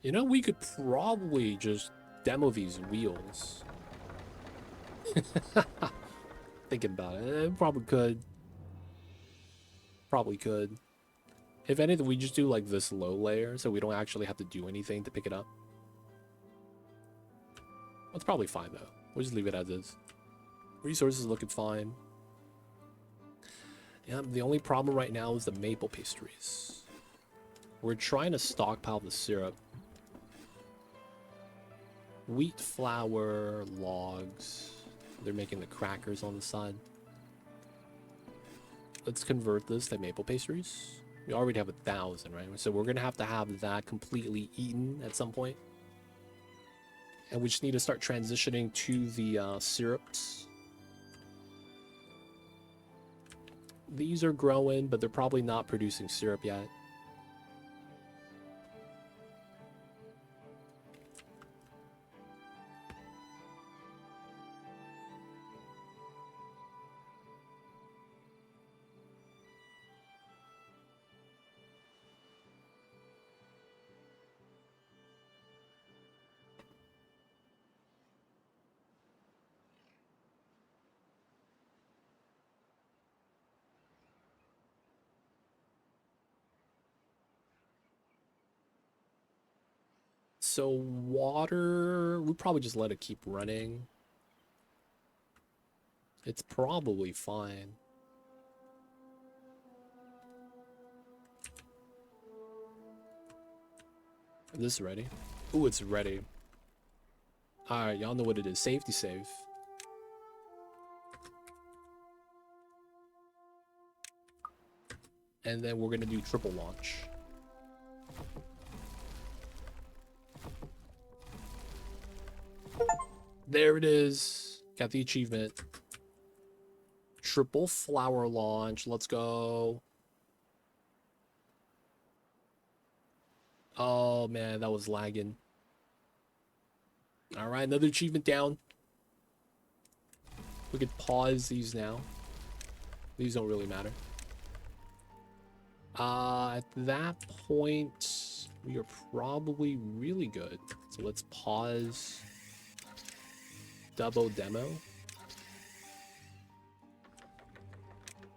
You know, we could probably just demo these wheels. Thinking about it, probably could. Probably could. If anything, we just do like this low layer so we don't actually have to do anything to pick it up. That's probably fine though. We'll just leave it as is. Resources looking fine. Yeah, the only problem right now is the maple pastries. We're trying to stockpile the syrup. Wheat flour, logs. They're making the crackers on the side. Let's convert this to maple pastries. We already have 1,000, right? So we're gonna have that completely eaten at some point. And we just need to start transitioning to the syrups. These are growing, but they're probably not producing syrup yet. So water, we'll probably just let it keep running. It's probably fine. Is this ready? Ooh, it's ready. Alright, y'all know what it is. Safety save. And then we're gonna do triple launch. There it is. Got the achievement. Triple flower launch. Let's go. Oh man, that was lagging. All right, another achievement down. We could pause these now. These don't really matter. At that point, we are probably really good. So let's pause. Double demo.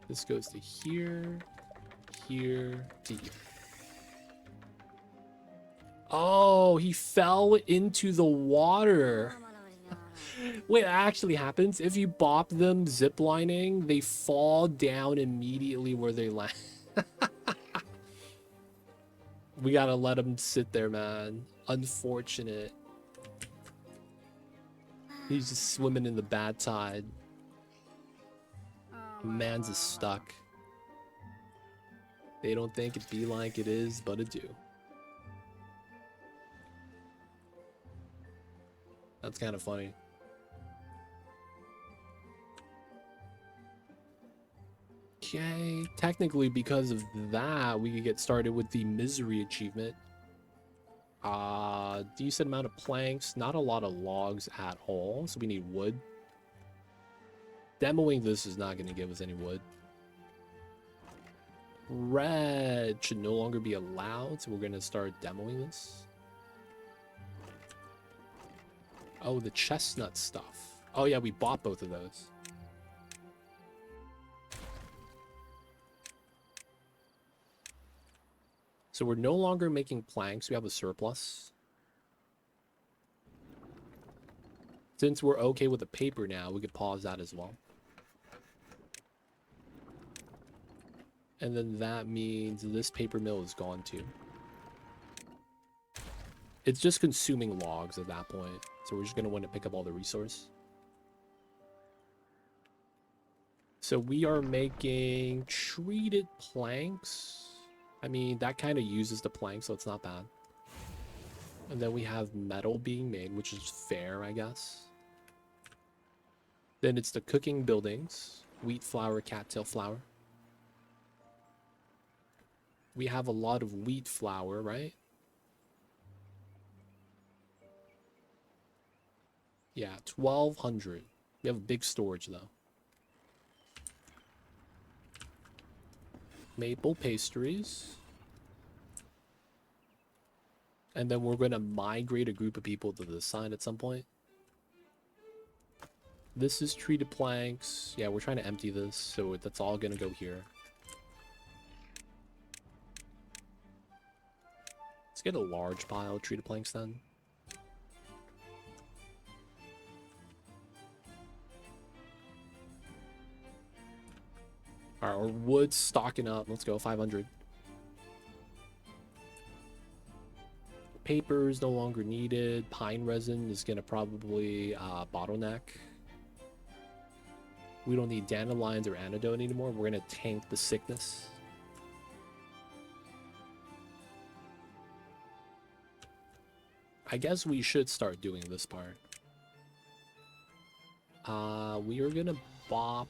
This goes to here, here, to here. Oh, he fell into the water. Wait, that actually happens? If you bop them ziplining, they fall down immediately where they land. We gotta let them sit there, man. Unfortunate. He's just swimming in the bad tide. Man's is stuck. They don't think it be like it is, but it do. That's kind of funny. Okay, technically because of that, we could get started with the misery achievement. Decent amount of planks, not a lot of logs at all, so we need wood. Demoing this is not going to give us any wood. Red should no longer be allowed, so we're going to start demoing this. Oh, the chestnut stuff. Oh yeah, we bought both of those. So we're no longer making planks, we have a surplus. Since we're okay with the paper now, we could pause that as well. And then that means this paper mill is gone too. It's just consuming logs at that point. So we're just going to want to pick up all the resource. So we are making treated planks. I mean, that kind of uses the plank, so it's not bad. And then we have metal being made, which is fair, I guess. Then it's the cooking buildings. Wheat flour, cattail flour. We have a lot of wheat flour, right? Yeah, 1,200. We have a big storage, though. Maple pastries. And then we're going to migrate a group of people to this side at some point. This is treated planks. Yeah, we're trying to empty this, so that's all going to go here. Let's get a large pile of treated planks then. Alright, our wood's stocking up. Let's go, 500. Paper is no longer needed. Pine resin is going to probably bottleneck. We don't need dandelions or antidote anymore. We're going to tank the sickness. I guess we should start doing this part. We are going to bop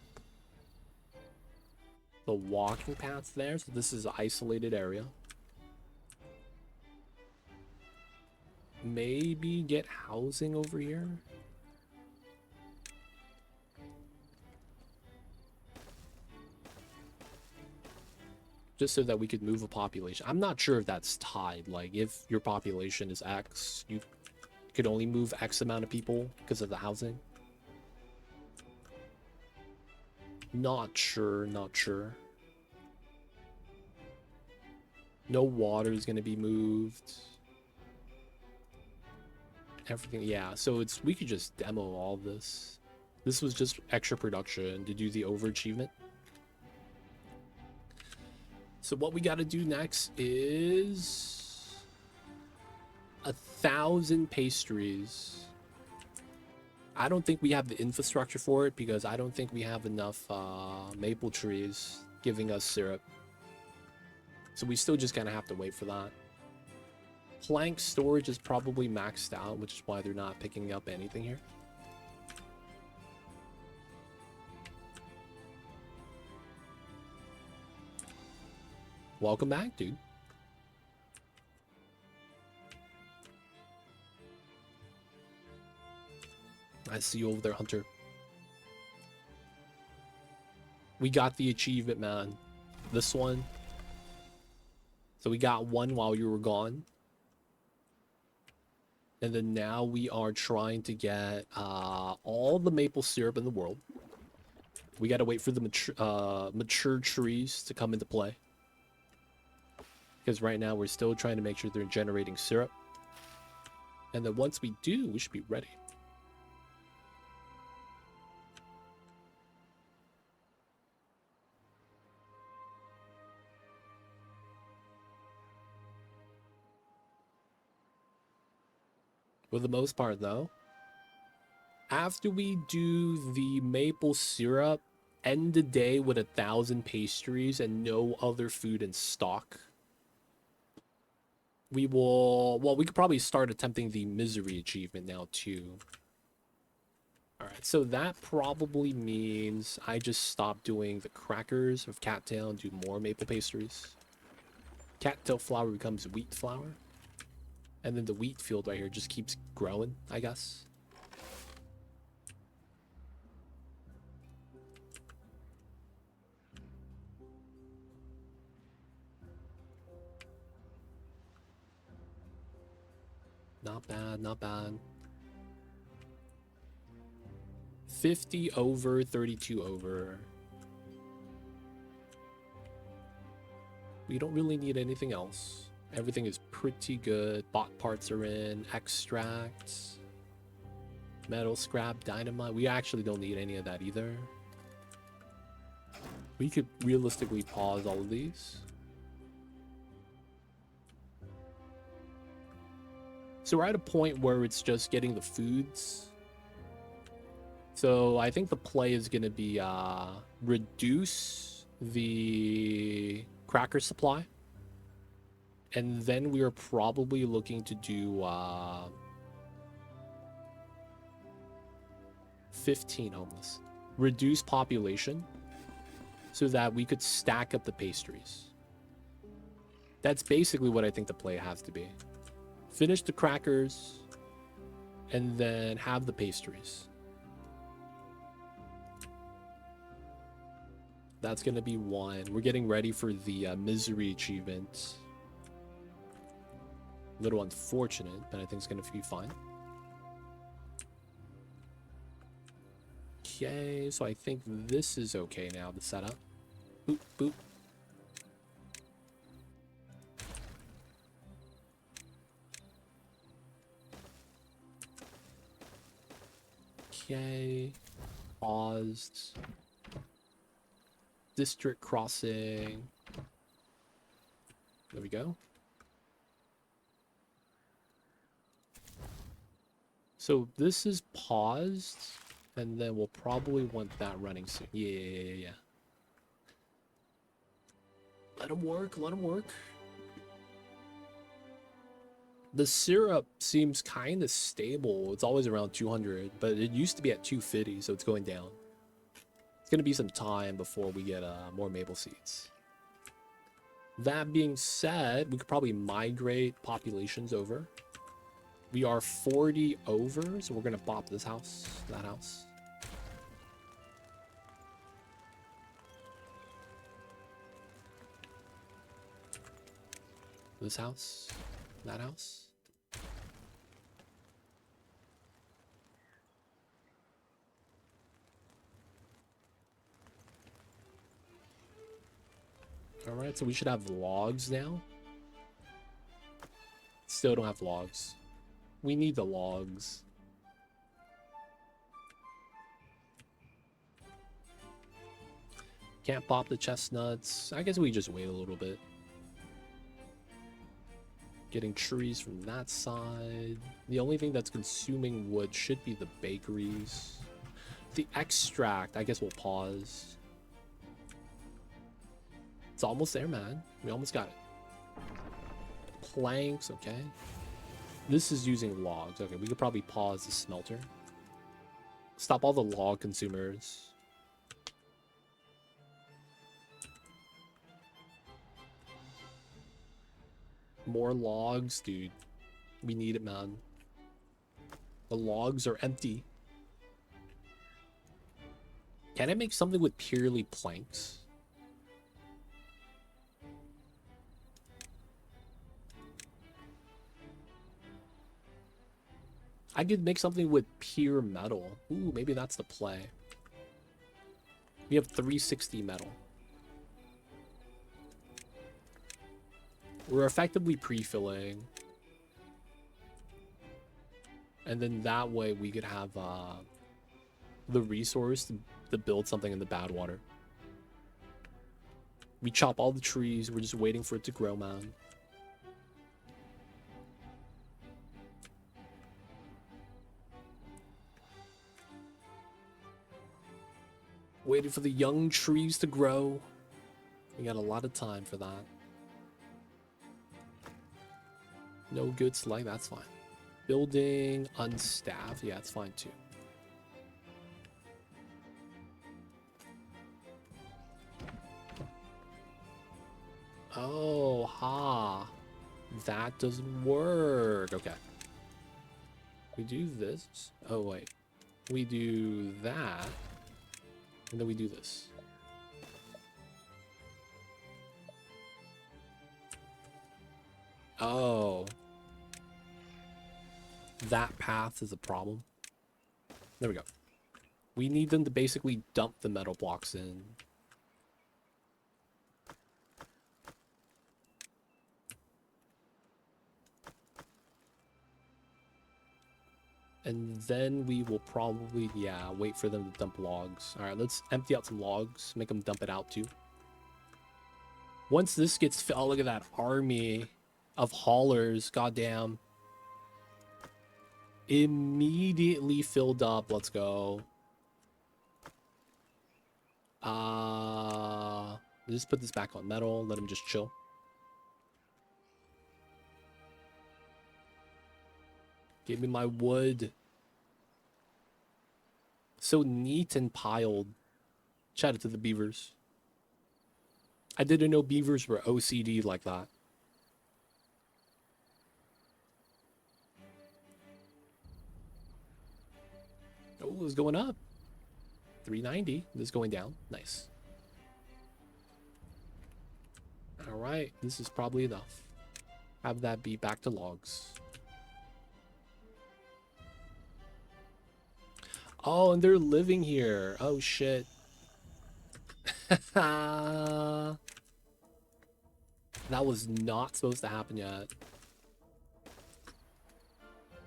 the walking paths there. So this is an isolated area. Maybe get housing over here. Just so that we could move a population. I'm not sure if that's tied. Like, if your population is X, you could only move X amount of people because of the housing. Not sure, not sure. No water is going to be moved. Everything, yeah. So it's, we could just demo all this. This was just extra production to do the overachievement. So what we got to do next is 1,000 pastries. I don't think we have the infrastructure for it because I don't think we have enough maple trees giving us syrup. So we still just kind of have to wait for that. Plank storage is probably maxed out, which is why they're not picking up anything here. Welcome back, dude. I see you over there, Hunter. We got the achievement, man. This one. So we got one while you were gone. And then now we are trying to get all the maple syrup in the world. We got to wait for the mature trees to come into play. Because right now we're still trying to make sure they're generating syrup. And then once we do, we should be ready. For the most part, though, after we do the maple syrup, end the day with 1,000 pastries and no other food in stock. We will, well, we could probably start attempting the misery achievement now, too. Alright, so that probably means I just stop doing the crackers of cattail and do more maple pastries. Cattail flour becomes wheat flour. And then the wheat field right here just keeps growing, I guess. Not bad, not bad. 50 over, 32 over. We don't really need anything else. Everything is pretty good. Bot parts are in. Extracts. Metal, scrap, dynamite. We actually don't need any of that either. We could realistically pause all of these. So we're at a point where it's just getting the foods. So I think the play is going to be reduce the cracker supply. And then we are probably looking to do 15 homeless. Reduce population so that we could stack up the pastries. That's basically what I think the play has to be. Finish the crackers, and then have the pastries. That's going to be one. We're getting ready for the misery achievement. A little unfortunate, but I think it's going to be fine. Okay, so I think this is okay now, the setup. Boop, boop. Okay. Paused. District crossing. There we go. So this is paused, and then we'll probably want that running soon. Yeah. Let him work, let him work. The syrup seems kind of stable. It's always around 200, but it used to be at 250, so it's going down. It's going to be some time before we get more maple seeds. That being said, we could probably migrate populations over. We are 40 over, so we're going to bop this house, that house. This house, that house. All right, so we should have logs now. Still don't have logs. We need the logs. Can't pop the chestnuts. I guess we just wait a little bit. Getting trees from that side. The only thing that's consuming wood should be the bakeries. The extract, I guess we'll pause. It's almost there, man. We almost got it. Planks, okay. This is using logs. Okay, we could probably pause the smelter. Stop all the log consumers. More logs, dude. We need it, man. The logs are empty. Can I make something with purely planks? I could make something with pure metal. Ooh, maybe that's the play. We have 360 metal. We're effectively pre-filling. And then that way we could have the resource to build something in the bad water. We chop all the trees. We're just waiting for it to grow, man. Waiting for the young trees to grow. We got a lot of time for that. No good slag, that's fine. Building unstaffed, yeah, it's fine too. Oh, ha. That doesn't work. Okay. We do this. Oh, wait. We do that. And then we do this. Oh. That path is a problem. There we go. We need them to basically dump the metal blocks in. And then we will probably, yeah, wait for them to dump logs. All right, let's empty out some logs. Make them dump it out too. Once this gets filled, oh, look at that army of haulers. Goddamn. Immediately filled up. Let's go. Just put this back on metal. Let him just chill. Give me my wood. So neat and piled. Shout out to the beavers. I didn't know beavers were OCD like that. Oh, it's going up. 390. This is going down. Nice. All right. This is probably enough. Have that be back to logs. Oh, and they're living here. Oh, shit. That was not supposed to happen yet.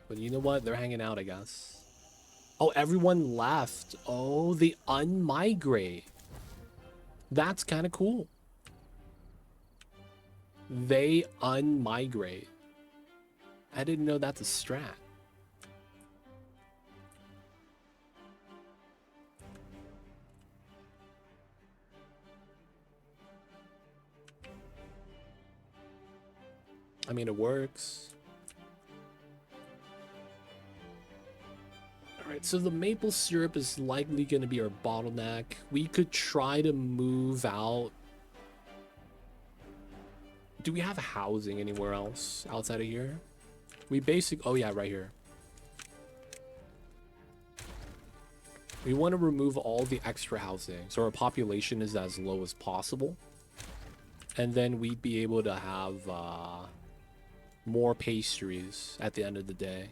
But you know what? They're hanging out, I guess. Oh, everyone left. Oh, they unmigrate. That's kind of cool. They unmigrate. I didn't know that's a strat. I mean, it works. Alright, so the maple syrup is likely going to be our bottleneck. We could try to move out. Do we have housing anywhere else outside of here? Oh yeah, right here. We want to remove all the extra housing so our population is as low as possible. And then we'd be able to have more pastries at the end of the day.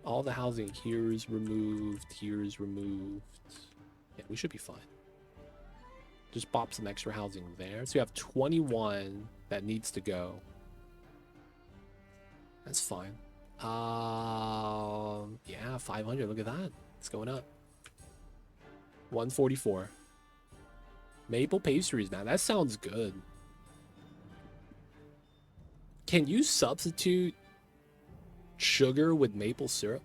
All the housing here is removed. Here is removed. Yeah, we should be fine. Just pop some extra housing there. So we have 21 that needs to go. That's fine. Yeah, 500. Look at that. It's going up. 144. Maple pastries, man. That sounds good. Can you substitute sugar with maple syrup?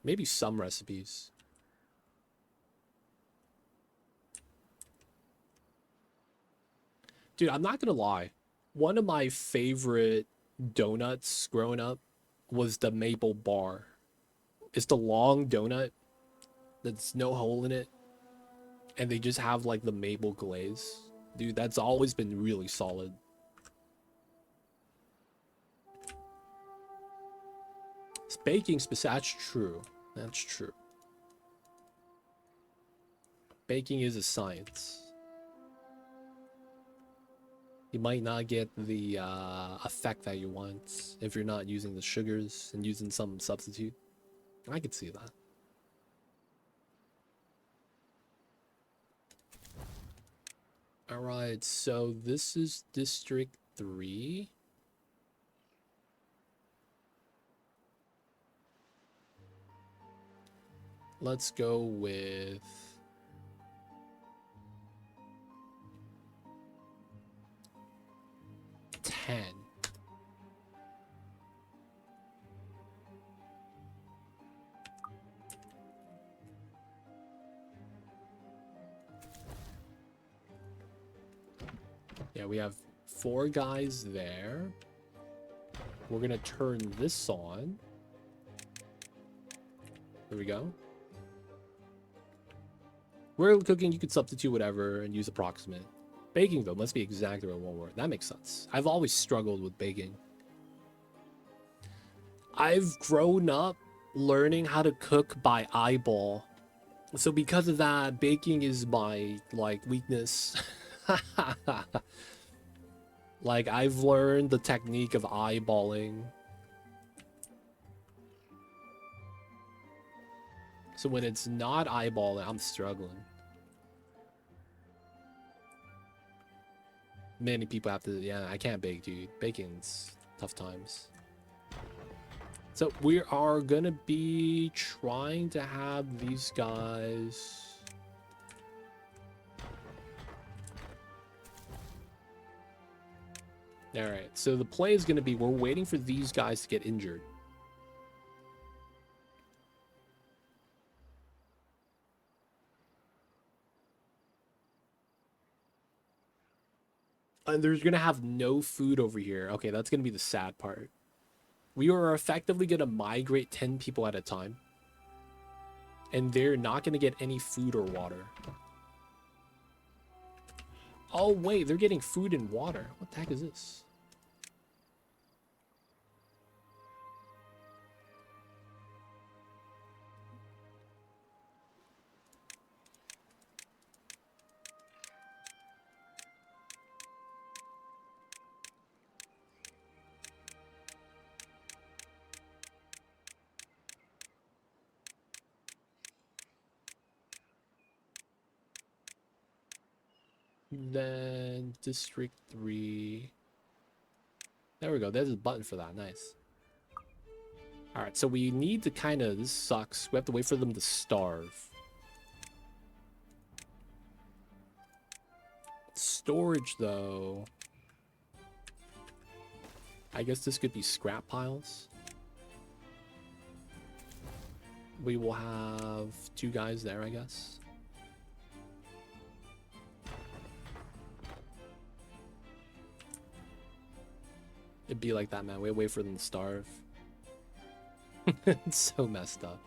Maybe some recipes. Dude, I'm not gonna lie. One of my favorite donuts growing up was the maple bar. It's the long donut that's no hole in it. And they just have like the maple glaze. Dude, that's always been really solid. It's baking specific. That's true. That's true. Baking is a science. You might not get the effect that you want if you're not using the sugars and using some substitute. I could see that. All right, so this is District 3. Let's go with 10. Yeah, we have 4 guys there. We're gonna turn this on. There we go. We're cooking, you could substitute whatever and use approximate. Baking, though, must be exactly one word. That makes sense. I've always struggled with baking. I've grown up learning how to cook by eyeball. So because of that, baking is my, like, weakness. Like, I've learned the technique of eyeballing. So when it's not eyeballing, I'm struggling. Many people have to, yeah, I can't bake, dude. Baking's tough times. So we are gonna be trying to have these guys. All right, so the play is gonna be we're waiting for these guys to get injured. And there's gonna have no food over here. Okay, that's gonna be the sad part. We are effectively gonna migrate 10 people at a time. And they're not gonna get any food or water. Oh, wait, they're getting food and water. What the heck is this? Then District 3. There we go. There's a button for that. Nice. Alright, so we need to kind of... This sucks. We have to wait for them to starve. Storage, though. I guess this could be scrap piles. We will have 2 guys there, I guess. It'd be like that, man. We wait for them to starve. It's so messed up.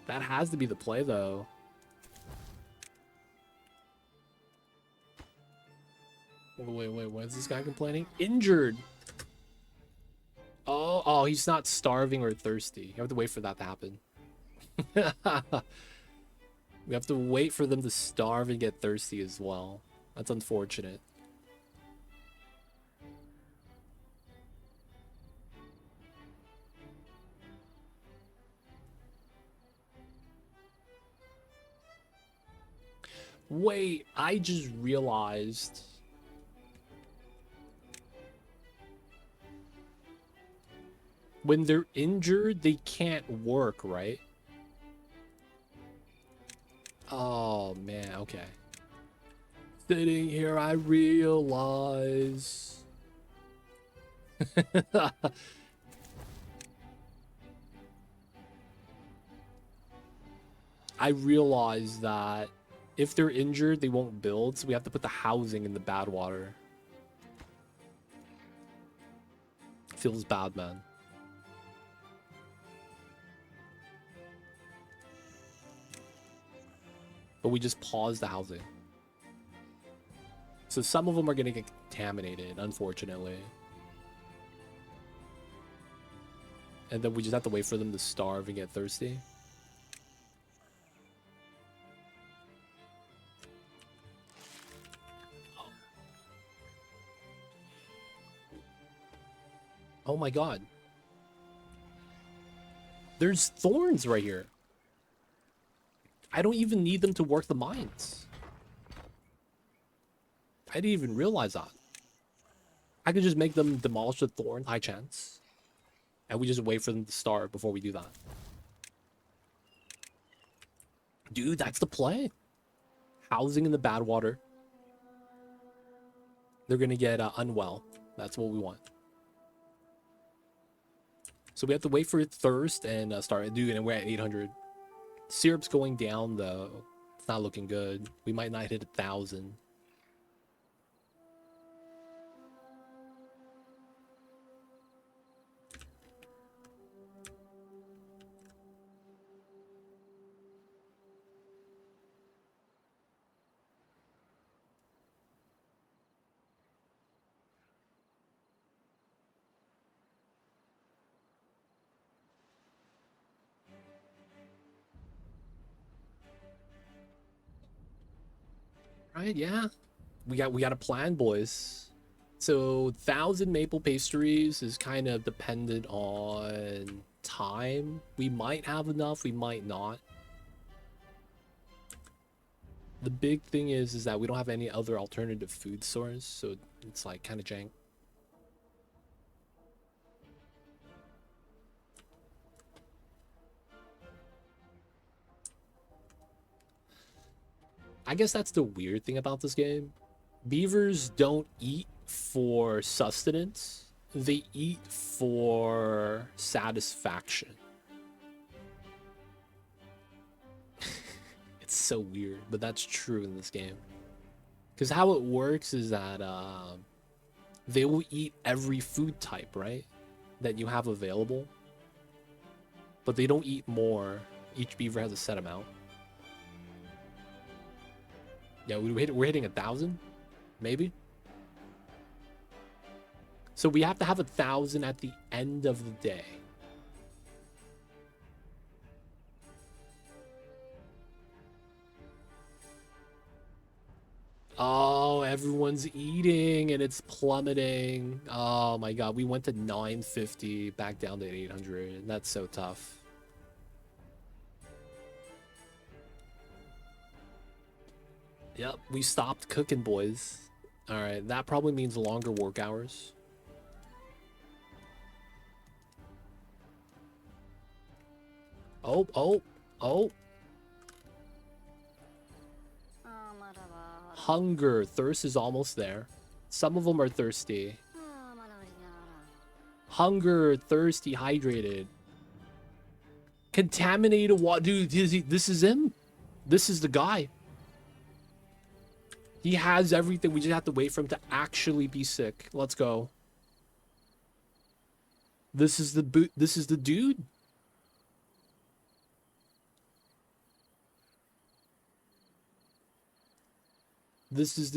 That has to be the play, though. Wait, what is this guy complaining? Injured! Oh, he's not starving or thirsty. You have to wait for that to happen. We have to wait for them to starve and get thirsty as well. That's unfortunate. Wait, I just realized. When they're injured, they can't work, right? Oh, man, okay. Sitting here, I realize. I realize that if they're injured, they won't build, so we have to put the housing in the bad water. Feels bad, man. But we just pause the housing. So some of them are going to get contaminated, unfortunately. And then we just have to wait for them to starve and get thirsty. Oh my god. There's thorns right here. I don't even need them to work the mines. I didn't even realize that. I could just make them demolish the thorn, high chance. And we just wait for them to starve before we do that. Dude, that's the play. Housing in the bad water. They're gonna get unwell. That's what we want. So we have to wait for thirst and start. Dude, and we're at 800. Syrup's going down, though. It's not looking good. We might not hit 1,000. Right, yeah. We got a plan, boys. So 1,000 maple pastries is kind of dependent on time. We might have enough, we might not. The big thing is that we don't have any other alternative food source, so it's like kind of jank. I guess that's the weird thing about this game. Beavers don't eat for sustenance. They eat for satisfaction. It's so weird, but that's true in this game. Because how it works is that they will eat every food type, right? That you have available. But they don't eat more. Each beaver has a set amount. Yeah, we're hitting 1,000, maybe. So we have to have 1,000 at the end of the day. Oh, everyone's eating and it's plummeting. Oh my god, we went to 950, back down to 800. That's so tough. Yep, we stopped cooking, boys. All right, that probably means longer work hours. Oh, oh, oh. Hunger, thirst is almost there. Some of them are thirsty. Hunger, thirsty, hydrated. Contaminated water. Dude, this is him. This is the guy. He has everything. We just have to wait for him to actually be sick. Let's go. This is the dude. This is the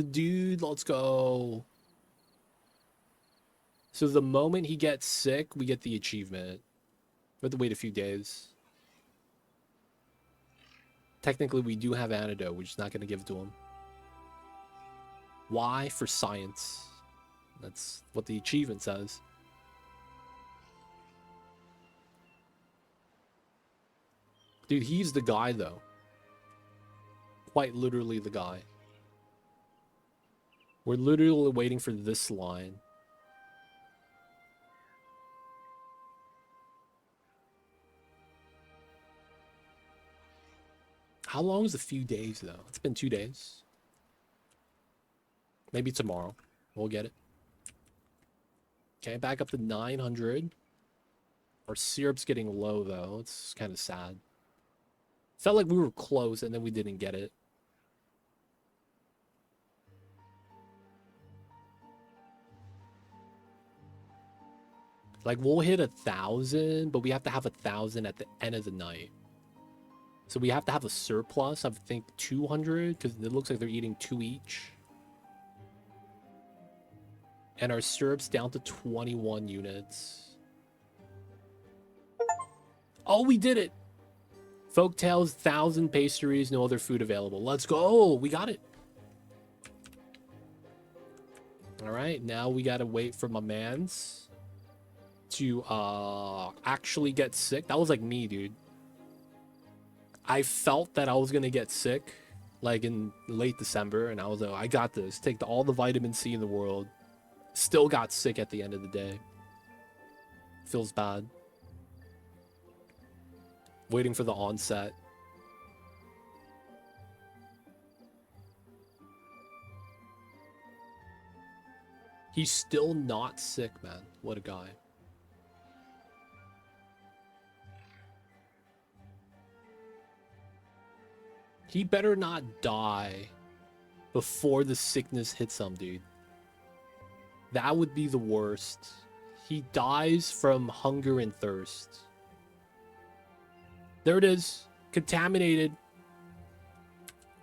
dude. Let's go. So the moment he gets sick, we get the achievement. We have to wait a few days. Technically, we do have antidote. We're just not going to give it to him. Why? For science. That's what the achievement says. Dude, he's the guy, though. Quite literally the guy. We're literally waiting for this line. How long is a few days, though? It's been 2 days. Maybe tomorrow. We'll get it. Okay, back up to 900. Our syrup's getting low, though. It's kind of sad. Felt like we were close, and then we didn't get it. Like, we'll hit 1,000, but we have to have 1,000 at the end of the night. So we have to have a surplus, I think 200, because it looks like they're eating 2 each. And our syrup's down to 21 units. Oh, we did it! Folktails, 1,000 pastries, no other food available. Let's go! We got it! Alright, now we gotta wait for my mans to actually get sick. That was like me, dude. I felt that I was gonna get sick like in late December, and I was like, I got this. Take all the vitamin C in the world. Still got sick at the end of the day. Feels bad. Waiting for the onset. He's still not sick, man. What a guy. He better not die before the sickness hits him, dude. That would be the worst. He dies from hunger and thirst. There it is. Contaminated.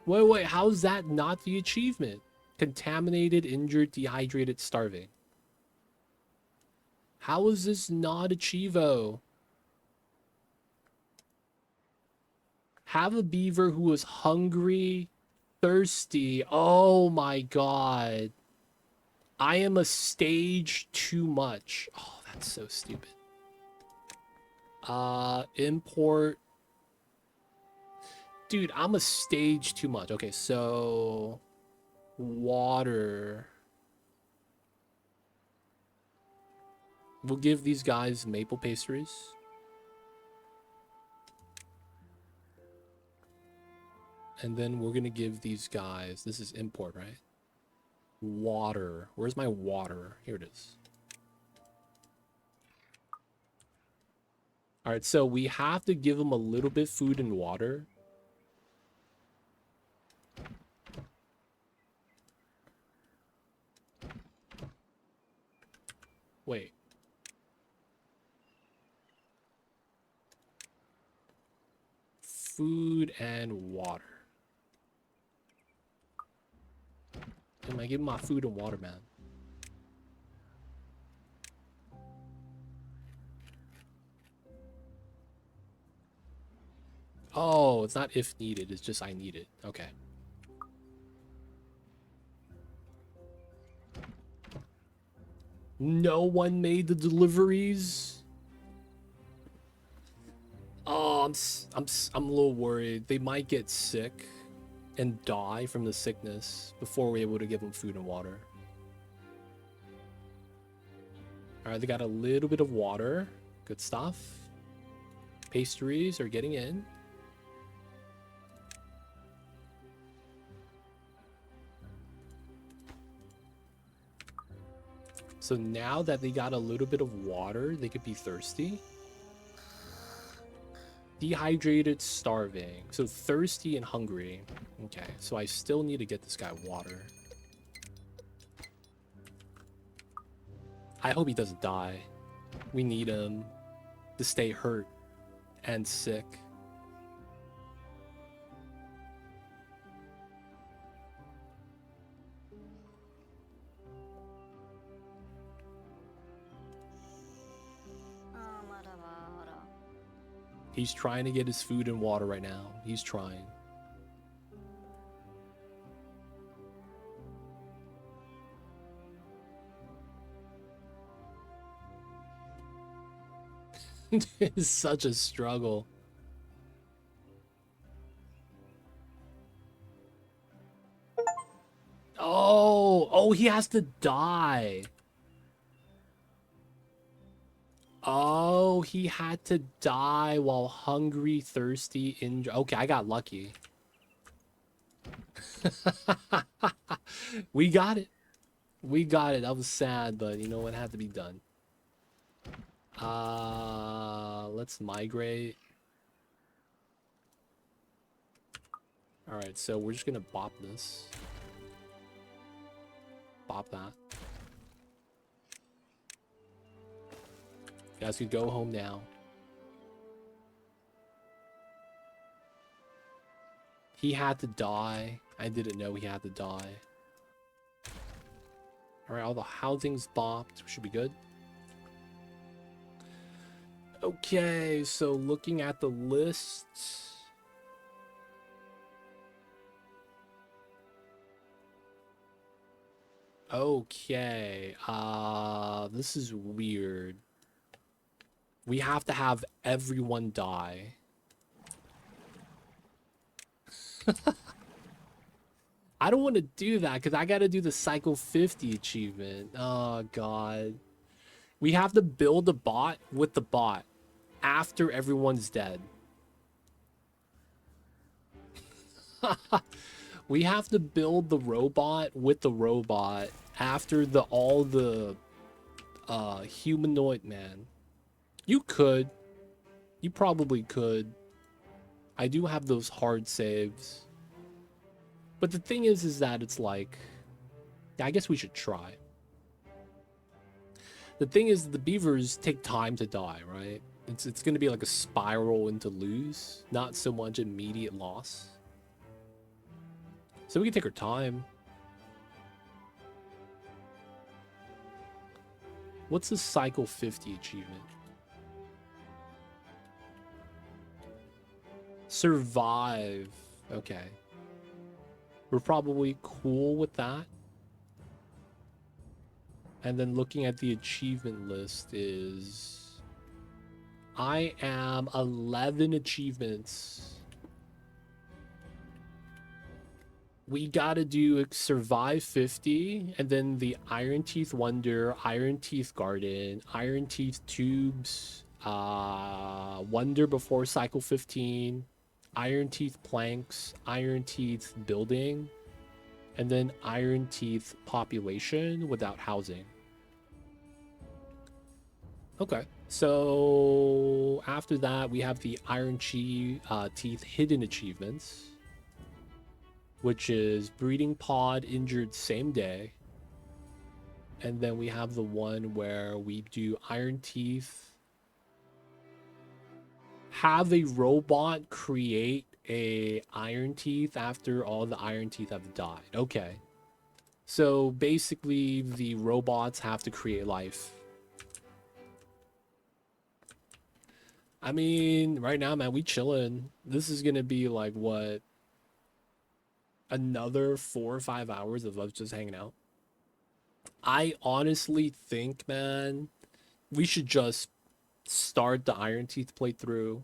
Wait, how's that not the achievement? Contaminated, injured, dehydrated, starving. How is this not Achievo? Have a beaver who was hungry, thirsty. Oh my god. I am a stage too much. Oh, that's so stupid. Import. Dude, I'm a stage too much. Okay, so water. We'll give these guys maple pastries. And then we're gonna give these guys, this is import, right? Water. Where's my water? Here it is. All right, so we have to give them a little bit food and water. Wait. Food and water. I give him my food and water, man. Oh, it's not if needed, it's just I need it. Okay. No one made the deliveries. Oh, I'm a little worried. They might get sick and die from the sickness before we're able to give them food and water. All right, they got a little bit of water. Good stuff. Pastries are getting in. So now that they got a little bit of water, they could be thirsty. Dehydrated, starving. So thirsty and hungry. Okay, so I still need to get this guy water. I hope he doesn't die. We need him to stay hurt and sick. He's trying to get his food and water right now. He's trying. It's such a struggle. Oh, he has to die. Oh, he had to die while hungry, thirsty, injured. Okay, I got lucky. We got it. We got it. That was sad, but you know what had to be done. Let's migrate. All right, so we're just gonna bop this. Bop that. You guys could go home now. He had to die. I didn't know he had to die. All right, all the housing's bopped. Should be good. Okay, so looking at the list. Okay, this is weird. We have to have everyone die. I don't want to do that because I got to do the Cycle 50 achievement. Oh, God. We have to build a bot with the bot after everyone's dead. We have to build the robot with the robot after all the humanoid man. You could. You probably could. I do have those hard saves. But the thing is that it's like, I guess we should try. The thing is, the beavers take time to die, right? It's going to be like a spiral into lose, not so much immediate loss. So we can take our time. What's the Cycle 50 achievement? Survive. Okay. We're probably cool with that. And then looking at the achievement list is... I am 11 achievements. We gotta do Survive 50, and then the Ironteeth Wonder, Ironteeth Garden, Ironteeth Tubes, Wonder before Cycle 15, Ironteeth Planks, Ironteeth Building, and then Ironteeth Population without housing. Okay, so after that we have the Ironteeth Hidden Achievements, which is Breeding Pod injured same day. And then we have the one where we do Ironteeth. Have a robot create a Ironteeth after all the Ironteeth have died. Okay. So basically, the robots have to create life. I mean, right now, man, we chilling. This is gonna be like what, another 4 or 5 hours of us just hanging out. I honestly think, man, we should just start the Ironteeth playthrough,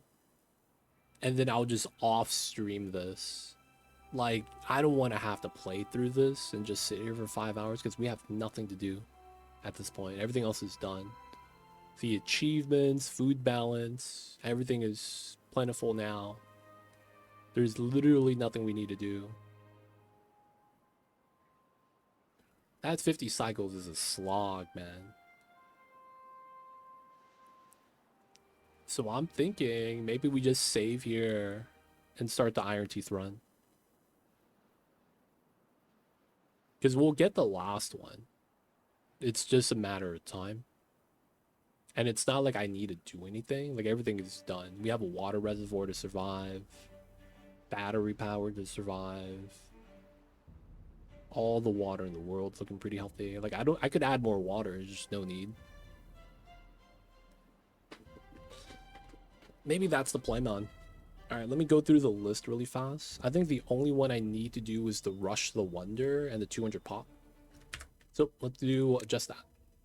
and then I'll just off stream this. Like, I don't want to have to play through this and just sit here for 5 hours because we have nothing to do at this point. Everything else is done. The achievements, food balance, everything is plentiful now. There's literally nothing we need to do. That 50 cycles is a slog, man. So I'm thinking maybe we just save here and start the Ironteeth run. Because we'll get the last one. It's just a matter of time. And it's not like I need to do anything. Like, everything is done. We have a water reservoir to survive. Battery power to survive. All the water in the world's looking pretty healthy. Like, I could add more water. There's just no need. Maybe that's the play, man. Alright, let me go through the list really fast. I think the only one I need to do is the Rush the Wonder and the 200 pop. So let's do just that.